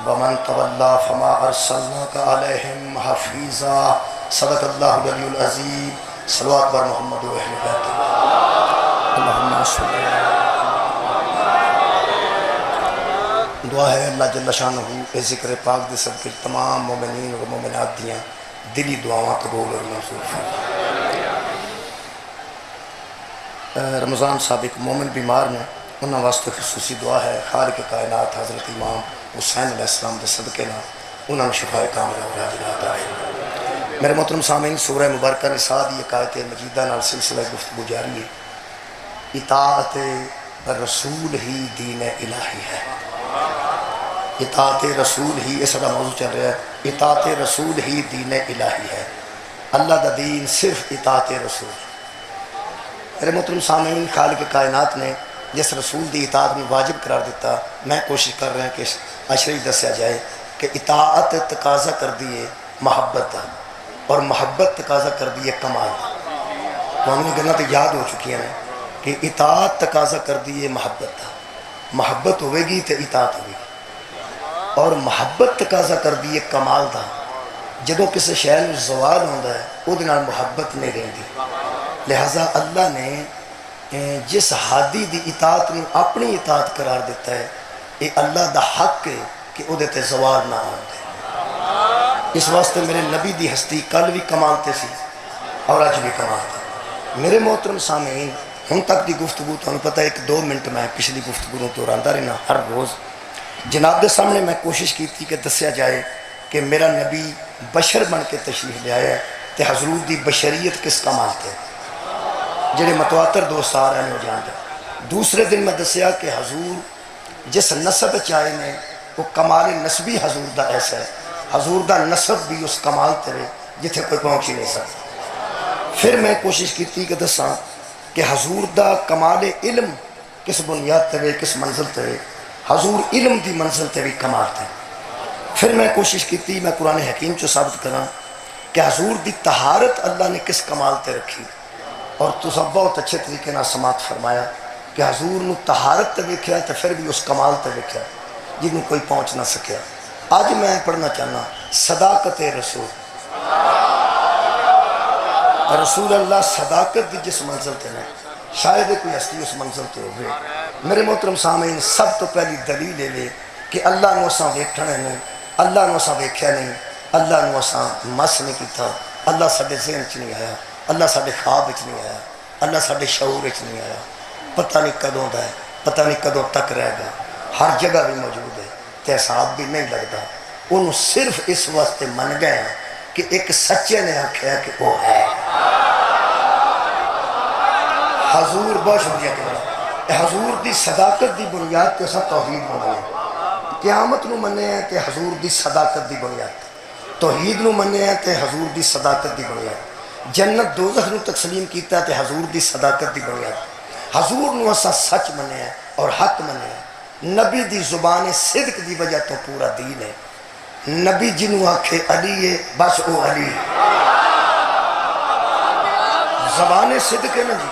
ومن تولى فما ارسلناك عليهم حفيظا صدق الله العلي العظيم صلوات بر محمد و اہل بیت اللہم صلی دعا ہے اللہ جل شانہ اے ذکر پاک دے صدقے تمام مومنین و مومنات دیاں دلی دعاواں قبول اور منظور فرمائے۔ رمضان سابق مومن بیمار نے انہاں واسطے خصوصی دعا ہے خالق کائنات حضرت امام حسین علیہ السلام دے صدقے نہ انہاں نے شفا کاملہ اور عاجلہ عطا فرمائے۔ میرے محترم سامعین، سورہ مبارکہ نساء دی آیت مجیدہ نال سلسلہ گفتگو جاری ہے۔ اطاعت رسول ہی دین الہی ہے، اطاعت رسول ہی اس کا موضوع چل رہا ہے، اطاعت رسول ہی دین الہی ہے، اللہ دا دین صرف اطاعت رسول۔ میرے محترم سامعین، خالق کائنات نے جس رسول دی اطاعت میں واجب قرار دیتا، میں کوشش کر رہا ہوں کہ اشری دسیا جائے کہ اطاعت تقاضا کر دیے محبت دا اور محبت تقاضا کر دیے کمال دا۔ تو ہم نے گلیں تو یاد ہو چکی ہیں کہ اطاعت تقاضا کر دیے محبت دا، محبت ہوئے گی تو اطاعت ہوئے گی، اور محبت تقاضا کر دیے کمال دا۔ جدوں کسی شے نوں زوال ہوندا ہے او دے نال محبت نہیں رہندی، لہذا اللہ نے جس ہادی دی اطاعت نوں اپنی اطاعت قرار دیتا ہے یہ اللہ دا حق ہے کہ او دے تے زوال نہ ہوندے۔ اس واسطے میرے نبی دی ہستی کل بھی کمال تے سی اور آج بھی کمال تے۔ میرے محترم سامعین، ہن تک دی گفتگو تو پتہ ہے 1-2 منٹ میں پچھلی گفتگو تو رہندا رہنا ہر روز جناب دے سامنے میں کوشش کی تھی کہ دسیا جائے کہ میرا نبی بشر بن کے تشریف لے آیا ہے تے حضور دی بشریت کس کمال تے جڑے متواتر دوست آ رہے ہیں وہ جانتے۔ دوسرے دن میں دسیا کہ حضور جس نسب چاہے نے وہ کمال نسبی حضور دا ایسا ہے، حضور دا نسب بھی اس کمال تے جتھے کوئی پہنچ ہی نہیں سکتا۔ پھر میں کوشش کی تھی کہ دساں کہ حضور دا کمال علم کس بنیاد تے کس منزل تے، حضور علم دی منزل تے بھی کمال تے۔ پھر میں کوشش کی تھی میں قرآن حکیم چو ثابت کرا کہ حضور دی طہارت اللہ نے کس کمال تے رکھی، اور تو سب بہت اچھے طریقے نہ سماعت فرمایا کہ حضور نو طہارت تے ویکھیا تے پھر بھی اس کمال تے ویکھیا جنہوں کوئی پہنچ نہ سکیا۔ آج میں پڑھنا چاہنا صداقت رسول، رسول اللہ صداقت دی جس منزل تے نے شاید کوئی ہستی اس منزل تے ہوئے۔ میرے محترم سامعین، سب تو پہلی دلیل لے کہ اللہ نو اساں ویکھنا نہیں، اللہ نو اساں ویکھیا نہیں، اللہ نو اساں مس نہیں کیتا، اللہ ساڈے ذہن چ نہیں آیا، اللہ ساڈے خواب وچ نہیں آیا، اللہ ساڈے شعور وچ نہیں آیا، پتہ نہیں کدوں دا ہے، پتہ نہیں کدوں تک رہے گا، ہر جگہ بھی موجود ہے تے حساب بھی نہیں لگتا۔ انہوں صرف اس واسطے من گئے ہیں کہ ایک سچے نے آکھیا کہ وہ ہے حضور۔ بہت شکریہ کہ حضور دی صداقت دی بنیاد تے سب توحید بنائے، قیامت نو مننے ہیں تے حضور دی صداقت دی بنیاد، توحید نو مننے ہیں تے حضور دی صداقت دی بنیاد، جنت دوزخ نو تسلیم کیتا ہے تے حضور دی صداقت دی بنیاد، حضور نو اسا سچ مننے ہیں اور حق مننے ہیں۔ نبی دی زبان صدق دی وجہ تو پورا دین ہے۔ نبی جنو آکھے علی ہے بس او علی ہے، زبان صدق ہے نا جی،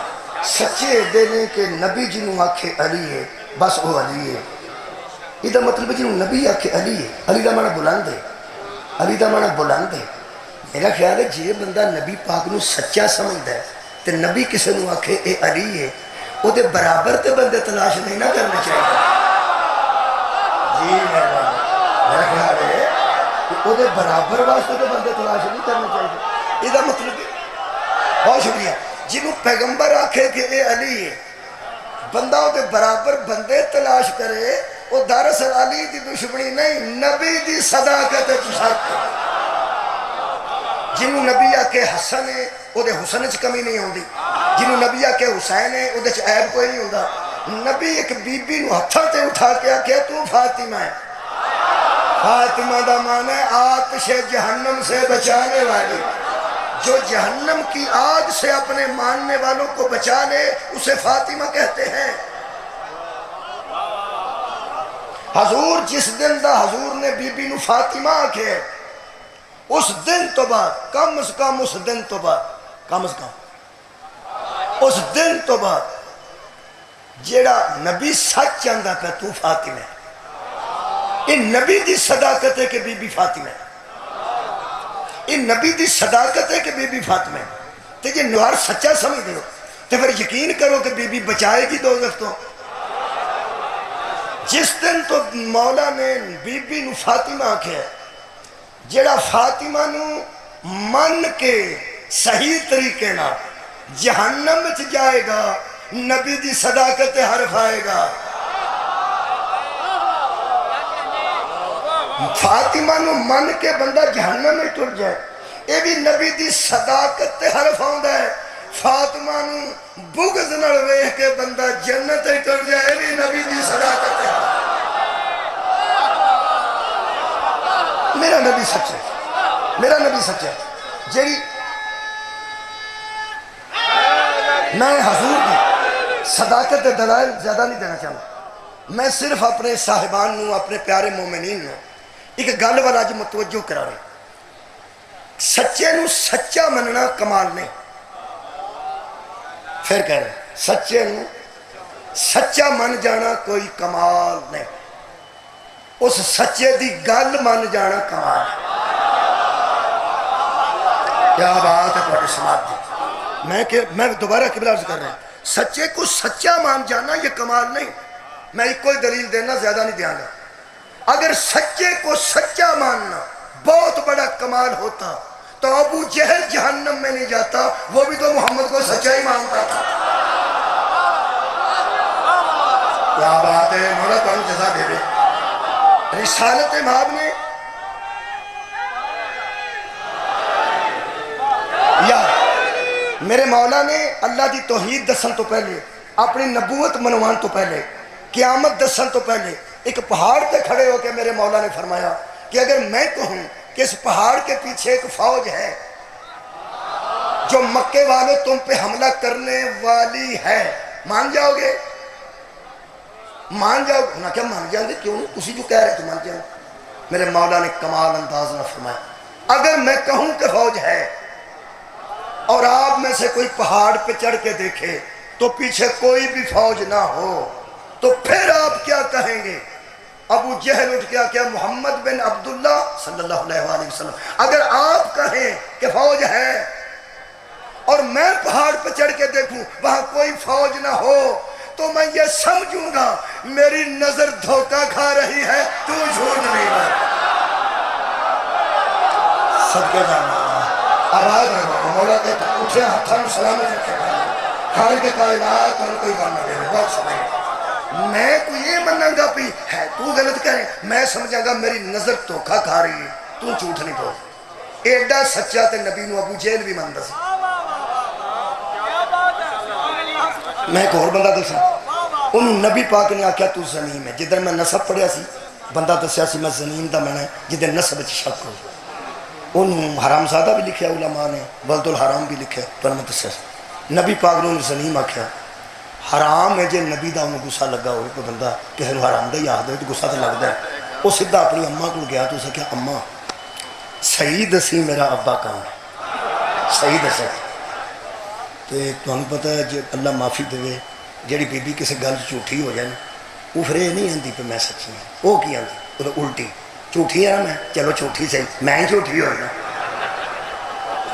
سچے دے لیں کہ نبی جنو آکھے علی ہے بس او علی ہے۔ یہ مطلب جنو نبی آکھے علی ہے، علی دا معنی بلند ہے، علی دا معنی بلند ہے۔ میرا خیال ہے جی بندہ نبی پاک نو سچا سمجھدا ہے تے نبی کسے نو آکھے اے علی ہے، او دے برابر تے بندے تلاش نہیں نہ کرنا چاہیے جی۔ میرا خیال ہے کہ او دے برابر واسطے تے بندے تلاش نہیں کرنا چاہیے۔ یہ مطلب بہت شکریہ۔ جنہوں پیغمبر آکھے کہ اے علی ہے، بندہ او دے برابر بندے تلاش کرے، وہ دراصل علی دی دشمنی نہیں، نبی دی صداقت ہے۔ جنہوں نبی آکے حسن ہے وہ دے حسن چ کمی نہیں ہوندی، جنہوں نبی آکے حسین ہے وہ دے چ عیب کوئی نہیں ہوندا۔ نبی ایک بی بی نو ہتھاں تے اٹھا کے آکے تو فاطمہ ہے، فاطمہ دا معنی ہے آتش جہنم سے بچانے والی، جو جہنم کی آگ سے اپنے ماننے والوں کو بچا لے اسے فاطمہ کہتے ہیں۔ حضور جس دن دا حضور نے بی بی نو فاطمہ آکھے، اس دن تو بعد کم از کم اس دن تو بعد کم از کم اس دن تو بعد جیڑا نبی سچ چاہتا پہ تو فاطمہ یہ نبی دی صداقت ہے کہ بی بی فاطمہ، یہ نبی دی صداقت ہے کہ بی بی فاطمہ، تو یہ نوار سچا سمجھ دیو تو پھر یقین کرو کہ بی بی بچائے گی دوزخ تو۔ جس دن تو مولا نے بی بی نو فاطمہ آکھے، جڑا فاطمہ نو من کے صحیح طریقے نہ جہنم میں جائے گا، نبی دی صداقت حرف آئے گا۔ فاطمہ نو من کے بندہ جہنم میں ٹر جائے، یہ بھی نبی دی صداقت حرف آندا ہے۔ فاطمہ نو بغض نال ویکھ کے بندہ جنت ہی ٹر جائے، یہ بھی نبی دی صداقت ہے۔ میرا نبی سچ ہے، میرا نبی سچ ہے۔ جیڑی میں حضور کی صداقت دلائل زیادہ نہیں دینا چاہتا، میں صرف اپنے صاحبان نو، اپنے پیارے مومنین نو ایک گل والا جو متوجہ کرا رہے، سچے نو سچا مننا کمال نہیں، پھر کہہ رہے سچے نو سچا من جانا کوئی کمال نہیں، اس سچے دی گل من جانا کمال ہے۔ کیا بات ہے تمہاری سماعت دی، میں دوبارہ قبلہ عرض کر رہا ہوں، سچے کو سچا مان جانا یہ کمال نہیں۔ میں ایک کوئی دلیل دینا زیادہ نہیں دیا گا۔ اگر سچے کو سچا ماننا بہت بڑا کمال ہوتا تو ابو جہل جہنم میں نہیں جاتا، وہ بھی تو محمد کو سچا ہی مانتا تھا۔ کیا بات ہے، مولا تو ہم جزا دے رہے۔ رسالت مآب نے یا میرے مولا نے اللہ دی توحید دسن تو پہلے، اپنی نبوت منوان تو پہلے، قیامت دسن تو پہلے ایک پہاڑ پہ کھڑے ہو کے میرے مولا نے فرمایا کہ اگر میں کہوں کہ اس پہاڑ کے پیچھے ایک فوج ہے جو مکے والوں تم پہ حملہ کرنے والی ہے، مان جاؤ گے؟ مان جاؤ گے؟ نہ کیا مان جاؤ گے؟ کیوں نہیں؟ اسی جو کہہ رہے تو مان جاؤ۔ میرے مولا نے کمال انداز میں فرمایا اگر میں کہوں کہ فوج ہے اور آپ میں سے کوئی پہاڑ پہ چڑھ کے دیکھے تو پیچھے کوئی بھی فوج نہ ہو تو پھر آپ کیا کہیں گے؟ ابو جہل اٹھ گیا کہ محمد بن عبداللہ صلی اللہ علیہ وسلم اگر آپ کہیں کہ فوج ہے اور میں پہاڑ پہ چڑھ کے دیکھوں وہاں کوئی فوج نہ ہو تو میں یہ سمجھوں گا میری نظر دھوکہ کھا رہی ہے، تو جھوٹ نہیں ہے۔ صدقے جانا آواز رہا مولا کہتا اٹھے ہاتھاں سلامت رکھے کھانے کے کائنات اور کوئی بننا دے رہے بہت سمجھے میں کوئی یہ مننا گا پی ہے تو غلط کریں، میں سمجھا گا میری نظر دھوکہ کھا رہی ہے، تو جھوٹ نہیں بول۔ ایڈا سچا تے نبی نو ابو جہل بھی مندا سی۔ میں ایک اور بندہ دسا انہوں نبی پاک نے آکھیا تو زنیم ہے، جدھر میں نسب پڑھیا سی بندہ دسیا سی میں زنیم دا میں نے جدھر نسب شک ہو، انہوں حرام زادہ بھی لکھیا علماء نے، ولد الحرام بھی لکھیا، پر میں دسیا سی نبی پاک نے زنیم آکھیا حرام ہے جے نبی دا انہوں گسا لگا ہوئے کوئی بندہ کہ حرام دا یاد ہے تو گسا تو لگتا ہے۔ وہ سدھا اپنی اماں کو گیا تو اسے کہا اماں صحیح دسی میرا ابا کام ہے، صحیح دسا تو تمہیں پتہ ہے جی اللہ معافی دے جیڑی بی بی کسی گل جھوٹھی ہو جائے وہ پھر یہ نہیں آتی پہ میں سچی ہوں، وہ کی آتی وہ تو الٹی جھوٹھی ہے نا میں چلو جھوٹھی صحیح میں ہی جھوٹھی ہوئی نا۔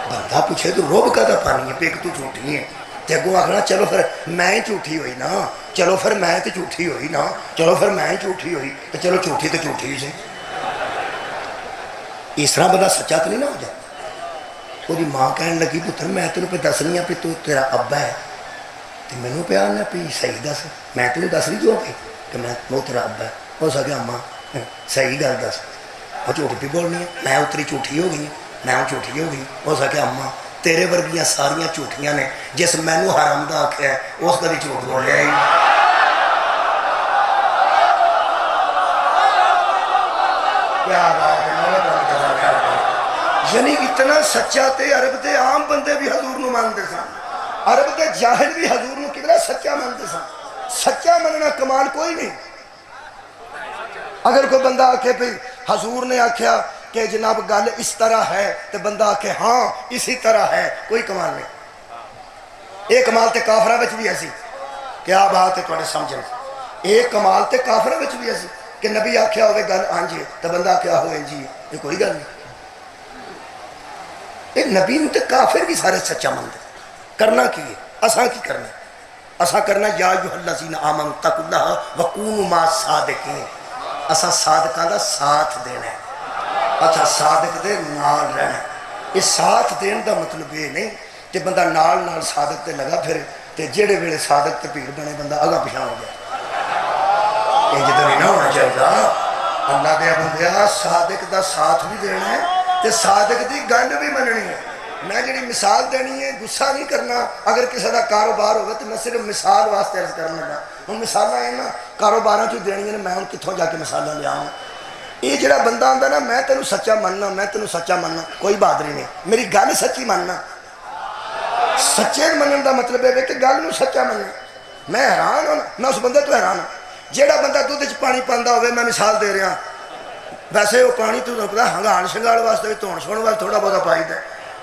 بندہ پوچھے تو روب کا تو پانی ہے پہ ایک تو جھوٹھی ہے تے اگوں آخنا چلو پھر میں ہی جھوٹھی ہوئی نا، چلو پھر میں تو جھوٹھی ہوئی نا، چلو پھر میں ہی جھوٹھی ہوئی تو چلو جھوٹھی تو جھوٹھی سے اس طرح بندہ سچا تو نہیں نہ ہو جائے۔ وہ ماں کہنے لگی پتر میں تینوں پہ دسنی ہوں پہ تو تیرا ابا ہے تو مینوں پہ آنا پہ صحیح دس میں تینوں دس رہی جو پہ کہ میں وہ تیرا ابا ہے۔ ہو سکیا اماں صحیح گل دس وہ جھوٹ بھی بولنی ہے میں اتری جھوٹھی ہو گئی میں وہ جھوٹھی ہو گئی۔ ہو سکیا اماں تیرے ورگیاں ساریاں جھوٹیاں نے جس مینوں حرام دا آکھیا ہے اس کدی جھوٹ بولیا ہی کیا بات ہے۔ یعنی اتنا سچا تے عرب دے عام بندے بھی حضور نو مانتے سن، عرب دے جاہل بھی حضور نو کتنا سچا مانتے سن۔ سچا مننا کمال کوئی نہیں۔ اگر کوئی بندہ آکھے پہ حضور نے آکھیا کہ جناب گل اس طرح ہے تو بندہ آکھے ہاں اسی طرح ہے، کوئی کمال نہیں۔ ایک کمال تے کافرہ بچ بھی ایسی، کیا بات ہے تھوڑے سمجھیں، ایک کمال تے کافرہ بچ بھی ایسی کہ نبی آخیا ہوئے گل ہاں جی تو بندہ آخیا ہوئے جی یہ کوئی گل نہیں. یہ نبی نو تے کافر بھی سارے سچا مانتے. کرنا کی ہے؟ اساں کی کرنا؟ اساں کرنا یا ایھا الذین آمنوا اتقوا اللہ وکونوا مع الصادقین. اساں صادقاں دا ساتھ دینا ہے. اچھا صادق دے نال رہنا. یہ ساتھ دین دا مطلب یہ نہیں کہ بندہ نال نال صادق تے لگا پھر تے جیڑے ویلے صادق تے بھیڑ بنے بندہ اگا پیچھے ہو جائے. یہ جدوں نہیں نہ ہونا چاہیے. اللہ دے بندیا صادق دا ساتھ بھی دینا ہے تے صادق دی گل بھی مننی ہے. میں جڑی مثال دینی ہے غصہ نہیں کرنا. اگر کسی دا کاروبار ہوگا تو میں صرف مثال واسطے عرض کرنا لگا. ہوں مثال ہے نا کاروباراں چ دینی ہے. میں ہوں کتوں جا کے مثال لیا ہوں. یہ جڑا بندہ آتا نا میں تینوں سچا مننا میں تینوں سچا مننا کوئی بہادری نہیں. میری گل سچی مننا. سچے منن دا مطلب ہے کہ گل نو سچا مننا. میں حیران ہوں میں اس بندے تو حیران ہوں جہاں بندہ دودھ پانی پاندا ہوئے. میں مثال دے رہا ویسے وہ پانی تو پتا ہنگان شنگال واسطے بھی دھون چھوڑ واسطے تھوڑا بہت پائی ہے.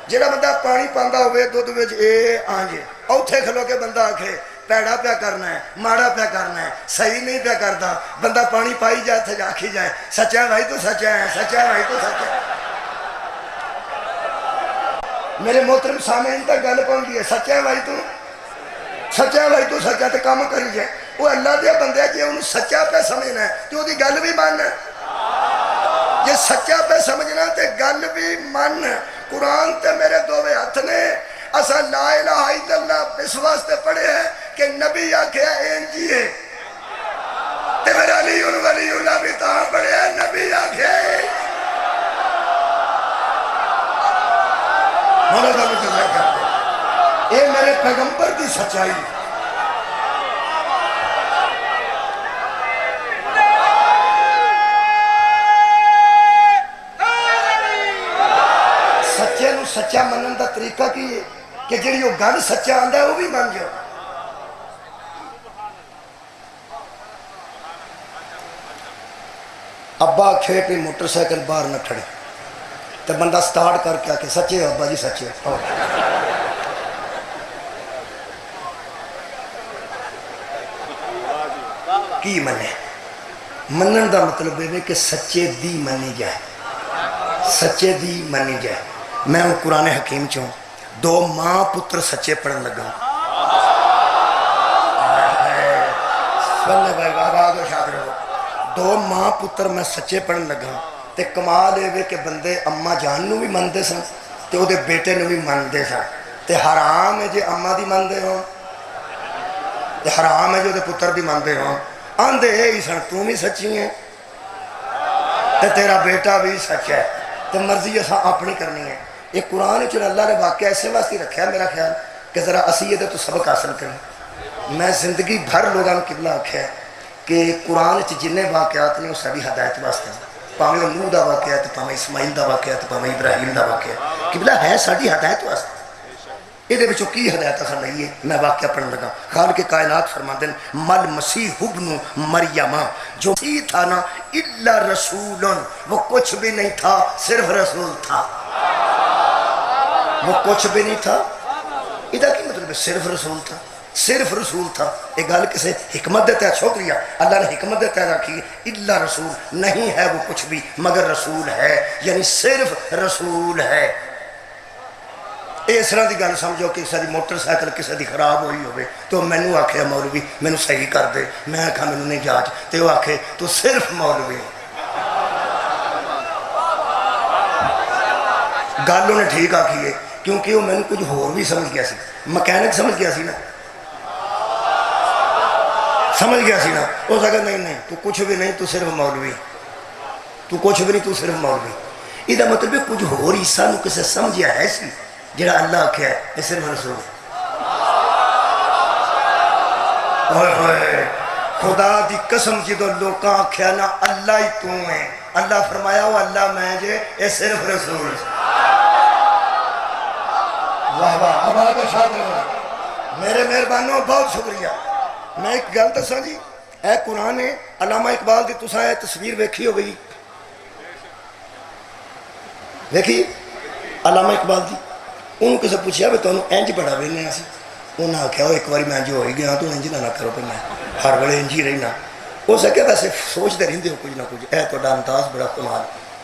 جہاں بندہ پانی پاندا ہوئے دودھ وچ اے آنجے اوتھے کھلو کے بندہ آکھے پیڑا پیا کرنا ہے ماڑا پیا کرنا ہے صحیح نہیں پیا کرتا. بندہ پانی پائی جائے تھے آکھی جائے سچا ہے بھائی تو سچا ہے سچا ہے بھائی تو سچا ہے. میرے محترم سامعین تک گل پہنچی ہے سچا ہے بھائی تو سچا ہے بھائی تو سچا تو کام کری جائے. وہ اللہ دیا بندہ جی انہوں سچا پہ سمجھنا ہے تو وہ گل بھی مان. جی سچا پہ سمجھنا تے گل بھی من. قرآن تے میرے دووے ہاتھ نے. اسا لا الہ الا اللہ اس واسطے پڑھے ہیں کہ نبی آکھے اینجی ہے تے میرا علی ولی اللہ بھی تاں پڑھے ہیں نبی آکھے مولا دا مجھے کرتے. اے میرے پیغمبر کی سچائی. سچے نو سچا منن دا طریقہ کی ہے کہ جڑی وہ گل سچا آندا ہے وہ بھی مان جاؤ. ابا کھے پہ موٹر سائیکل باہر نہ کھڑے تو بندہ سٹارٹ کر کے آ کے سچے ابا جی سچے. کی منے منن دا مطلب ہے کہ سچے دی منی جائے سچے دی منی جائے. میں ہوں قرآن حکیم چوں دو ماں پتر سچے پڑھن لگا. دو ماں پتر میں سچے پڑھن لگا تے کمال ہے کہ بندے اما جان نو بھی مندے سن تے او دے بیٹے نو بھی مندے سن. تے حرام ہے جے اما دی مندے ہوں تے حرام ہے جو دے پتر دی مندے ہوں. آندے ہی سن تو بھی سچی ہے تے تیرا بیٹا بھی سچ ہے تے مرضی اساں اپنی کرنی ہے. یہ قرآن چل اللہ نے واقعہ ایسے واسطے رکھا ہے میرا خیال کہ ذرا اسی یہ تو سبق حاصل کریں. میں زندگی بھر لوگوں نے قبلہ آکھیا ہے کہ قرآن جن واقعات نے وہ ساری ہدایت واسطے پاویں نوح دا واقعہ ہے تو پاویں اسماعیل دا واقعہ ہے تو پاویں ابراہیم دا واقعہ ہے قبلہ ہے ساری ہدایت واسطے. یہ وچوں کی ہدایت اصل نہیں ہے. میں واقعہ پڑھن لگا خالق کائنات فرماندے ہیں مل مسیح ابن مریم جو ہی تھا نا الا رسول وہ کچھ بھی نہیں تھا صرف رسول تھا. وہ کچھ بھی نہیں تھا. ادھا کی مطلب ہے صرف رسول تھا صرف رسول تھا. یہ گل کسی حکمت دیتا ہے شکریہ اللہ نے حکمت دیتا ہے رکھی الا رسول نہیں ہے وہ کچھ بھی مگر رسول ہے یعنی صرف رسول ہے. اس طرح کی گل سمجھو کہ کسی کی موٹر سائیکل کسی کی خراب ہوئی ہوئے تو مینوں آکھے مولوی مینوں صحیح کر دے. میں آکھا مینوں نہیں جاچ تو وہ آکھے تو صرف مولوی. گل انہیں ٹھیک آکھی ہے کیونکہ وہ مینوں کچھ ہور بھی سمجھ گیا سی. مکینک سمجھ گیا سی نا سمجھ گیا سی نا. اس اگر نہیں نہیں تو کچھ بھی نہیں تو صرف مولوی تو کچھ بھی نہیں تو صرف مولوی. یہ مطلب کچھ ہور حصہ نو کسے سمجھیا ہے سی جڑا اللہ آکھیا ہے یہ صرف رسول. خدا دی قسم جدو لوکاں آکھیا نا اللہ ہی تو ہے اللہ فرمایا وہ اللہ میں جے یہ صرف رسول. واہ واہ آباد شاد میرے مہربانوں بہت شکریہ. میں ایک گل دساں جی اے قرآن ہے علامہ اقبال دی تساں اے تصویر ویکھی ہو گئی ویکھی علامہ اقبال دی. انہوں کسے پوچھیا بھی تمہیں انج بڑا ویلے سی. انہوں نے آخیا وہ ایک بار میں انج ہو ہی گیا تو انج نہ کرو پہ میں ہر ویلے انج ہی رہنا. ہو سکے ویسے سوچتے رہتے ہو کچھ نہ کچھ، اے تو انداز بڑا کمال۔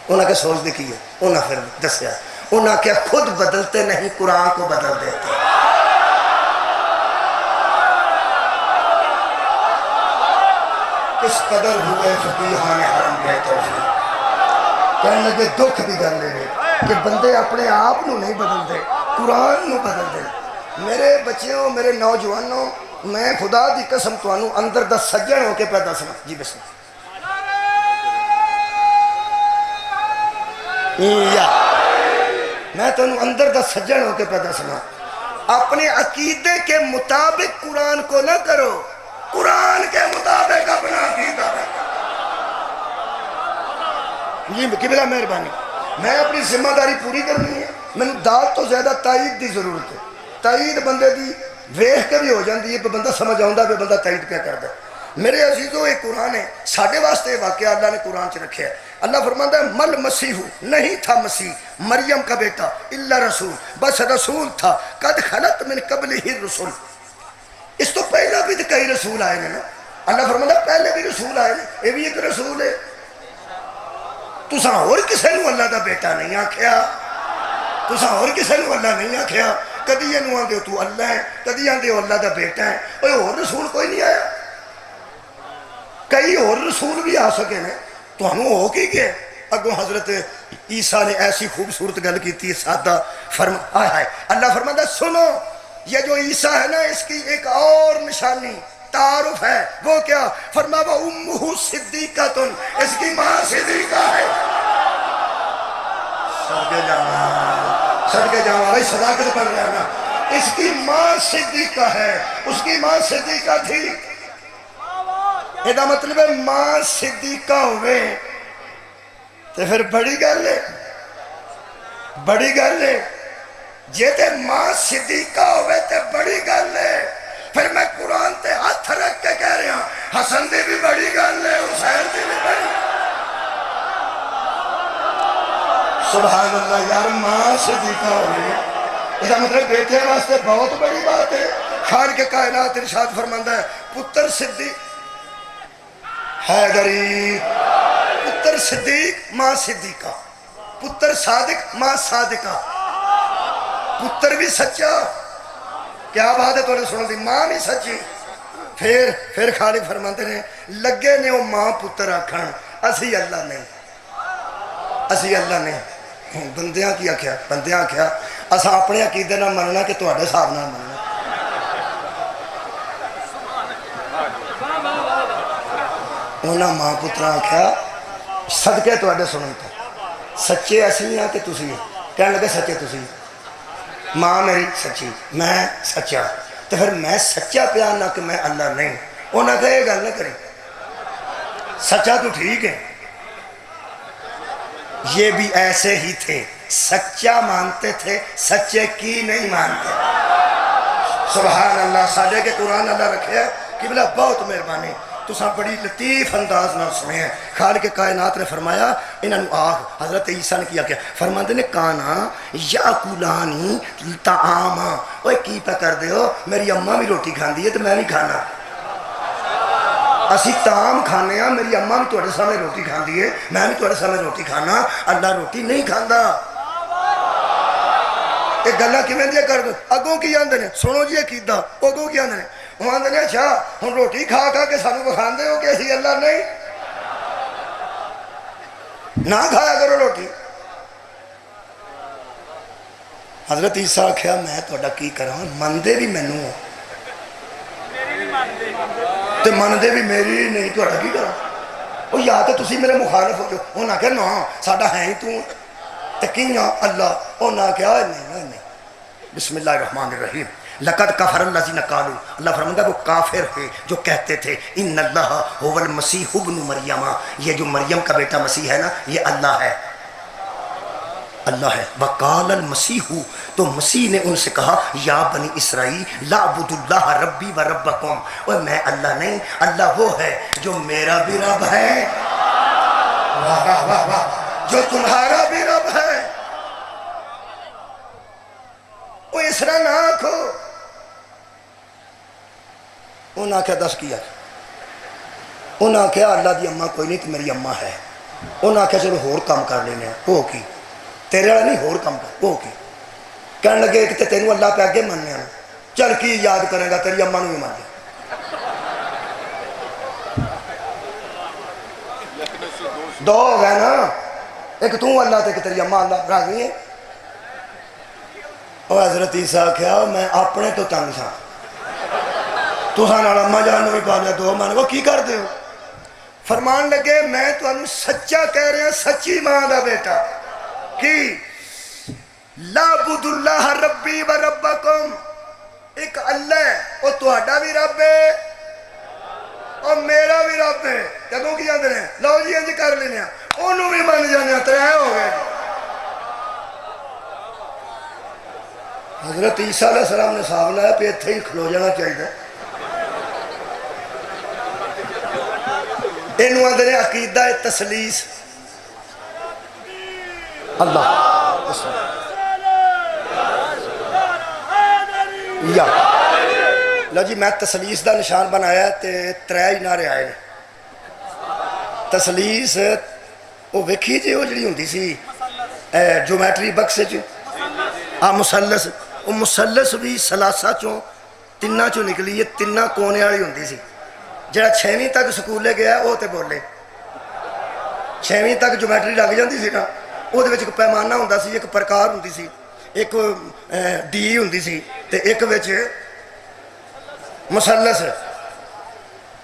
انہوں نے سوچتے کی ہے؟ انہوں نے پھر دسیا، انہوں نے خود بدلتے نہیں قرآن کو بدل دیتے۔ کس قدر ہوئے فقیہان حرم بے توفیق، کہنے لگے دکھ بھی کر لے کہ بندے اپنے آپ نو نہیں بدل دے، قرآن نو بدل دے۔ میرے بچیوں، میرے نوجوانوں، میں خدا دی قسم توانوں اندر دا سجن ہو کے پیدا سنا جی بسم یا میں تمہیں اندر دا سجن ہو کے پیدا سنا۔ اپنے عقیدے کے مطابق قرآن کو نہ کرو، قرآن کے مطابق اپنا عقیدہ ہے۔ یہ قبلہ مہربانی، میں اپنی ذمہ داری پوری کرنی ہے، میں داد تو زیادہ تائید دی ضرورت ہے۔ تائید بندے دی ویخ کے بھی ہو جاندی ہے، بندہ سمجھ آؤں بھی بندہ تائید کیا کرتا ہے۔ میرے عزیزوں، ایک قرآن ہے، ساڑھے واسطے واقعہ اللہ نے قرآن چ رکھے ہے۔ اللہ فرماتا ہے مل مسیح، نہیں تھا مسیح مریم کا بیٹا الا رسول، بس رسول تھا، قد خلت من قبل ہی رسول، اس تو پہلا بھی کئی رسول آئے ہیں نا۔ اللہ فرماتا ہے پہلے بھی رسول آئے ہیں، یہ بھی ایک رسول ہے۔ تساں اور کسے نو اللہ دا بیٹا نہیں آکھیا، تساں اور کسے نو اللہ نہیں آکھیا، کدی یہ نو آندے ہو تو اللہ ہے، کدی آندے ہو اللہ دا بیٹا ہے۔ اوہ اور رسول کوئی نہیں آیا، کئی اور رسول بھی آ سکے نے، تو ہمیں ہو کی گئے۔ اگوں حضرت عیسیٰ نے ایسی خوبصورت گل کی تھی، سادہ اللہ فرماتا ہے سنو، یہ جو عیسیٰ ہے نا، اس کی ایک اور نشانی تعارف ہے، وہ کیا؟ فرمایا امہ صدیقۃ، اس کی ماں صدیقہ ہے۔ صدقے جاواں بھائی، صداقت پڑھ رہا ہے نا، اس کی ماں صدیقہ ہے، اس کی ماں صدیقہ تھی۔ یہ مطلب ہے ماں صدیقہ ہوئے تو پھر بڑی گل ہے، بڑی گل ہے۔ جے تے ماں صدیقہ ہوئے تے بڑی گل ہے، پھر میں قرآن تے ہاتھ رکھ کے کہہ رہا ہوں حسن دی بھی بڑی گل ہے، حسین دی بھی بڑی۔ سبحان اللہ یار، ماں صدیقہ ہوئے، اس کا مطلب بیٹے واسطے بہت بڑی بات ہے۔ خالق کائنات ارشاد فرماتا ہے پتر صدیق حیدری، پتر صدیق ماں صدیقہ، پتر صادق ماں صادقہ، پتر بھی سچا، کیا بات ہے تو نے سن دی، ماں بھی سچی۔ پھر خالق فرماتے ہیں لگے نے وہ ماں پتر آکھن اسی اللہ نہیں، اسی اللہ نہیں۔ بندیاں کی آکھیا، بندیاں آکھیا اسا اپنے عقیدے نہ مننا کہ تواڈے حساب نہ مننا۔ انہاں ماں پترا آکھیا صدقے تواڈے سنن تو سچے اسی ہیں کہ تسی، کہنے لگے سچے تسی، ماں میری سچی میں سچا، تو پھر میں سچا پیا نہ کہ میں اللہ نہیں۔ انہاں کہا یہ گل نہ کریں، سچا تو ٹھیک ہے، یہ بھی ایسے ہی تھے، سچا مانتے تھے، سچے کی نہیں مانتے۔ سبحان اللہ، ساڑھے کے قرآن اللہ رکھے ہے، قبلہ بہت مہربانی، تو سب بڑی لطیف انداز نہ سنے ہیں۔ خالق کائنات نے فرمایا انہوں نے آگ حضرت عیسیٰ نے کیا کیا فرماتے نے کانا یا کولانی تعاما، اوہ کی پہ کر دے ہو، میری اممہ بھی روٹی کھان دی ہے تو میں نہیں کھانا، اسی تام کھانے ہیں، میری اممہ بھی توڑے سامنے روٹی کھان دی ہے، میں بھی توڑے سامنے روٹی کھانا، اللہ روٹی نہیں کھاندا۔ ایک گلہ کی میں دیا کر دو، اگوں کی آندھنے سنو جی عقیدہ، اگوں کی آندھنے وہ آندھنے اچھا ہم روٹی کھا کھا کے سانوں کو کھان دے ہو کہ اسی اللہ نہیں، نہ کھایا کرو روٹی۔ حضرت عیسیٰ کہا میں توڑا کی کراں، مندے بھی میں نوں تے مندے بھی میری نہیں، توڑا کی کراں؟ وہ یا تو تسی میرے مخالف ہو جو، انہاں کہا نا ساڑھا ہے ہی تو تکیاں اللہ، انہاں کہا نہیں۔ بسم اللہ الرحمن الرحیم، لقد کفر الذین قالوا، اللہ فرماتا ہے وہ کافر ہے جو کہتے تھے ان اللہ هو المسیح ابن مریم، یہ جو مریم کا بیٹا مسیح ہے نا یہ اللہ ہے، اللہ ہے۔ وقال المسیح، تو مسیح نے ان سے کہا یا بنی اسرائیل لا عبد اللہ ربی و ربکم، اور میں اللہ نہیں، اللہ وہ ہے جو میرا بھی رب ہے، واہ واہ واہ واہ، جو تمہارا بھی رب ہے۔ وہ اسرا نہ آکھو، انہاں کیا دس کیا انہیں آخیا اللہ دی اما کوئی نہیں تو میری اما ہے. انہیں آخیا چلو ہور کام کر لینا. وہ کی تیرے والا نہیں ہور کام کر. وہ کی کہنے لگے کہ تینوں اللہ پہ اگے مننے نا. چل کی یاد کرے گا تیری اما بھی مان جائے. دو ہو گئے نا, ایک تو اللہ تے ایک تیری اما اللہ. راضی ہے. اور حضرت عیسیٰ آخیا میں اپنے تو تنگ سا, تساں نال اما جان بھی پا لیا دو من. وہ کی کرتے ہو؟ فرمان لگے میں تمہیں سچا کہہ رہا, سچی ماں دا بیٹا. کی لعبد اللہ ربی و ربکم, ایک اللہ ہے وہ تہاڈا بھی رب ہے اور میرا بھی رب ہے. کدوں کی آدھے ہیں لو جی انج کر لینے انہوں بھی من جانے. ترے ہو گئے. حضرت عیسیٰ علیہ السلام نے صاحب لایا پہ اتھے ہی کھلو جانا چاہیے. اینو آدھے عقیدہ تسلیس. اللہ یا لو جی میں تسلیس دا نشان بنایا تے ترے ہی نعرے آئے. تسلیس وہ ویکھی جی وہ جڑی ہوندی سی جیومیٹری بکس مثلث. وہ مثلث بھی سلاسہ چوں تنہ چوں نکلی. یہ تنہ کونے والی ہوندی سی. جڑا 6ویں تک سکولے گیا وہ تے بولے 6ویں تک جیومیٹری لگ جاندی سی نا. وہ دے وچ ایک پیمانہ ہوندا سی, ایک پرکار ہوندی سی, ایک ڈی ہوندی سی تے ایک وچ مثلث.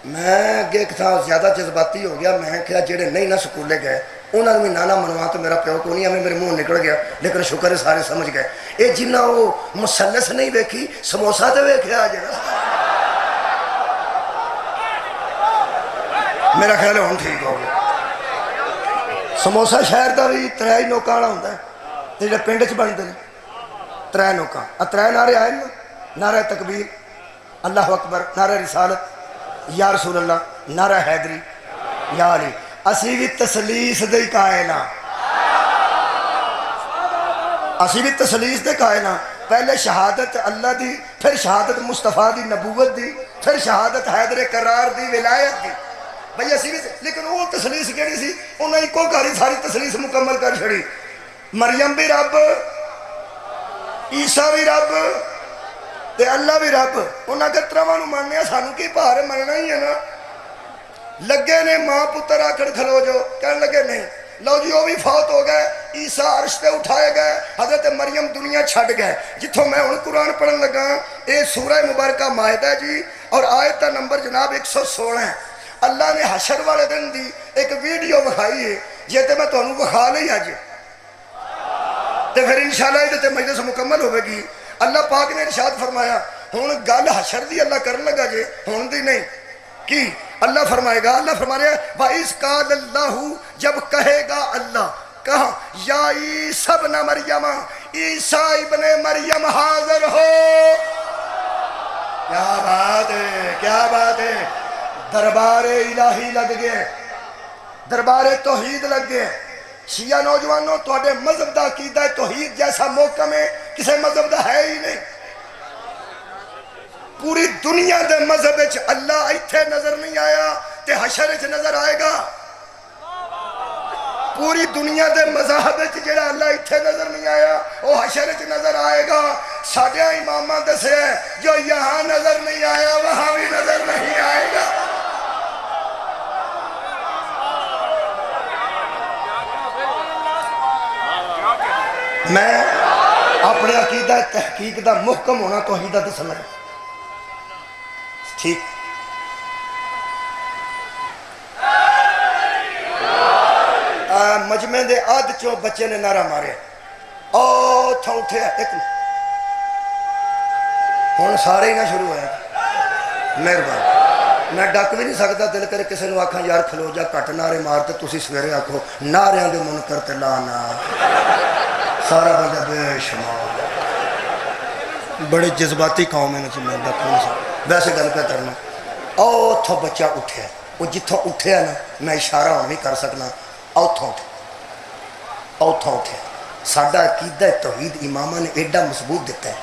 میں اگے ایک تھا زیادہ جذباتی ہو گیا. میں کہا جڑے نہیں نہ سکولے گئے انہوں نے بھی نانا منوا تو میرا پیو کو نہیں, ہمیں میرے منہ نکل گیا. لیکن شکر ہے سارے سمجھ گئے. یہ جنہ وہ مثلث نہیں ویکھی سموسا تو ویکھیا جڑا. میرا خیال ہے ہوں ٹھیک ہو گیا. سموسا شہر کا بھی ترے ہی نوکاں والا ہوتا ہے تے جڑے پنڈ چ بنتے ہیں ترے نوکاں. ترے نعرے آئے نا, نعرہ تکبیر, اللہ اکبر, نعرہ رسالت, یا رسول اللہ, نعرہ حیدری, یا علی. اسی بھی تسلیس دے قائل ہاں. اسی بھی تسلیس دے قائل ہاں. پہلے شہادت اللہ دی, پھر شہادت مصطفیٰ دی نبوت دی, پھر شہادت حیدر کرار دی ولایت دی. بھئی اسی بھی. لیکن وہ تسلیس کیڑی سی, انہیں ایک کاری ساری تسلیس مکمل کر چھڑی. مریم بھی رب, عیسیٰ بھی رب تے اللہ بھی رب. انہاں کے ترواں نو ماننے سانو کی بھار مننا ہی ہے نا. لگے نے ماں پتر آکڑ کھلو جو, کہنے لگے نہیں. لو جی وہ بھی فوت ہو گئے. عیسیٰ عرش پہ اٹھائے گئے. حضرت مریم دنیا چھڑ گئے. جتوں میں ہن قرآن پڑھن لگا, اے سورہ مبارکہ مائدہ جی اور آیت نمبر جناب 116 ہے. اللہ نے حشر والے دن دی ایک ویڈیو بکھائی ہے جے تے میں تانوں بکھا لئی اج تے پھر انشاءاللہ یہ تے مجلس مکمل ہوے گی. اللہ پاک نے ارشاد فرمایا ہن گل حشر دی اللہ کرن لگا جے, ہن دی نہیں. کی اللہ فرمائے گا, اللہ فرما رہا ہے وَإِذْ قَالَ اللَّهُ, جب کہے گا اللہ, کہا یا عیسیٰ ابن مریم, عیسیٰ ابن مریم حاضر ہو. کیا بات ہے, کیا بات ہے. دربار الہی لگ گئے, دربار توحید لگ گئے. شیعہ نوجوانوں تواڈے مذہب دا عقیدہ توحید جیسا محکم ہے کسے مذہب دا ہے ہی نہیں. پوری دنیا دے مذہب وچ اللہ ایتھے نظر نہیں آیا تے حشر وچ نظر آئے گا. پوری دنیا دے مذہب وچ جڑا اللہ ایتھے نظر نہیں آیا وہ حشر وچ نظر آئے گا. ساڈے اماماں دسے جو یہاں نظر نہیں آیا وہاں بھی نظر نہیں آئے گا. میں اپنے عقیدہ تحقیق دا محکم ہونا توحید دا دسنا ٹھیک. مجمع دے آدھ چوں بچے نے نعرہ مارے او تھا اٹھے ایک ہوں سارے ہی نہ شروع ہوئے. مہربانی میں ڈک بھی نہیں سکتا, دل کرے کسی نے آکھاں یار کھلو جا کٹ نعرے مارتے تسی سویرے آکھو نعریاں دے منکر تے لانا. سارا بندہ بے شمار بڑے جذباتی قوم ہے نا, میں ڈک نہیں سکتا ویسے گل پہ کرنا. او تھو بچہ اٹھیا, وہ جتھوں اٹھیا نا میں اشارہ ہوں نہیں کر سکنا, اوتھوں اٹھے اوتھوں اٹھے. ساڈا عقیدہ توحید امامہ نے ایڈا مضبوط دیتا ہے.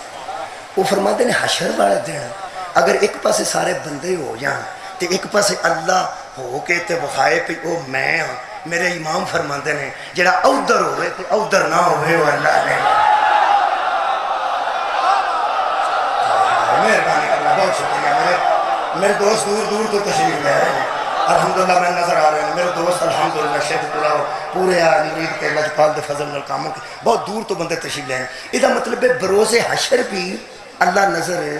وہ فرماتے ہیں حشر والا دن اگر ایک پاسے سارے بندے ہو جان تے ایک پاسے اللہ ہو کے تے بخائے پی او میں ہاں میرے امام فرماندے نے جڑا ادھر ہوئے تے ادھر نہ ہوئے وہ اللہ نے مہربانی کرنا بہت شکریہ میرے دوست دور دور تو تشریف لے رہے ہیں الحمدللہ میں نظر آ رہے ہیں میرے دوست الحمدللہ شیخ پورا پورے آنید کے لجپال دے فضل نال کاموں کے بہت دور تو بندے تشریف لے ہیں یہ مطلب ہے بروز حشر بھی اللہ نظر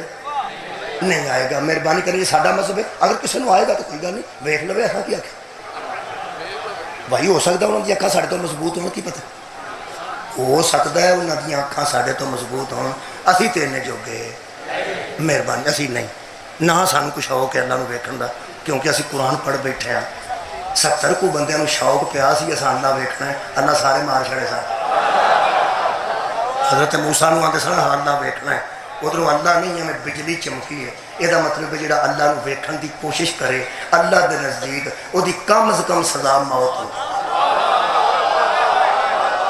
نہیں آئے گا مہربانی کریں یہ ساڈا مذہب ہے اگر کسی نے آئے گا تو کوئی گل نہیں ویکھ لوے ایسا کیا کہ بھائی ہو سکتا ہے انہوں کی اکھاں ساڈے تو مضبوط ہونا کی پتہ ہو سکتا ہے انہوں کی اکھاں ساڈے تو مضبوط ہون اسی تے نے جوگے مہربانی اسی نہیں نہ سانو کچھ شوق ہے اللہ نو ویکھن دا کیونکہ اسی قرآن پڑھ بیٹھے ہیں 70 کو بندے نو شوق پیا سی اساں اللہ ویکھنا ہے اللہ سارے مار چھڑے سن حضرت موسیٰ نو آندے سن اللہ ویکھنا ہے ادھروں اللہ نہیں ہمیں بجلی چمکی ہے یہ مطلب ہے جڑا اللہ نو ویکھن دی کوشش کرے اللہ دے نزدیک وہ دی کم از کم سزا موت ہو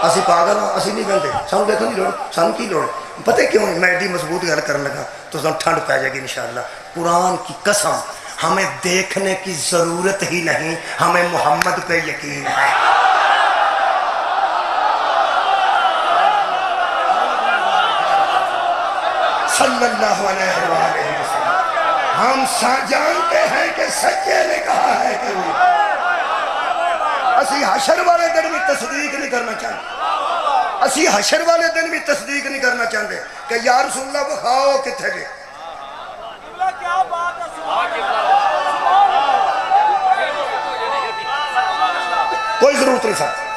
اسی پاگل ہوں اسی نہیں کہتے سانو دیکھو نہیں لوڑ سانو کی لوڑ پتہ کیوں نہیں میں ایڈی مضبوط گل کرنے لگا تو سانو ٹھنڈ پہ جائے گی انشاءاللہ قرآن کی قسم ہمیں دیکھنے کی ضرورت ہی نہیں ہمیں محمد پہ یقین ہے صلی اللہ علیہ وسلم ہم جانتے ہیں کہ سچے نے کہا ہے کہ اسی حشر والے دن بھی تصدیق نہیں کرنا چاہتے اسی حشر والے دن بھی تصدیق نہیں کرنا چاہتے کہ یا رسول اللہ بخاؤ کتھے گے کوئی ضرورت نہیں سکتا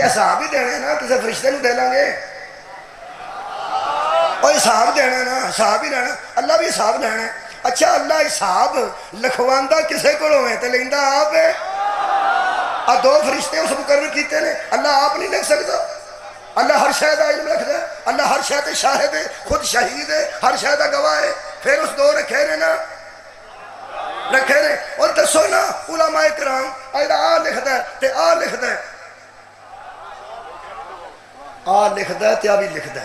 حساب ہی دینا نا کسی فرشتے نو دے لیں گے اور حساب دینا نا حساب ہی لینا اللہ بھی حساب لینا ہے اچھا اللہ حساب لکھواندہ کسے کو ہوئے تے لیندہ آپ ہے اور دو فرشتے اس مقرر کیتے ہیں اللہ آپ نہیں لکھ سکتا اللہ ہر شاید علم رکھ دے اللہ ہر شاید شاہد ہے خود شہید ہے ہر شاید گواہ ہے پھر اس دو رکھے نے نا رکھے نے اور دسو نا علماء کرام ایدہ آ لکھ دے تے آ لکھ دے آ لکھ دے تے آ بھی لکھ دے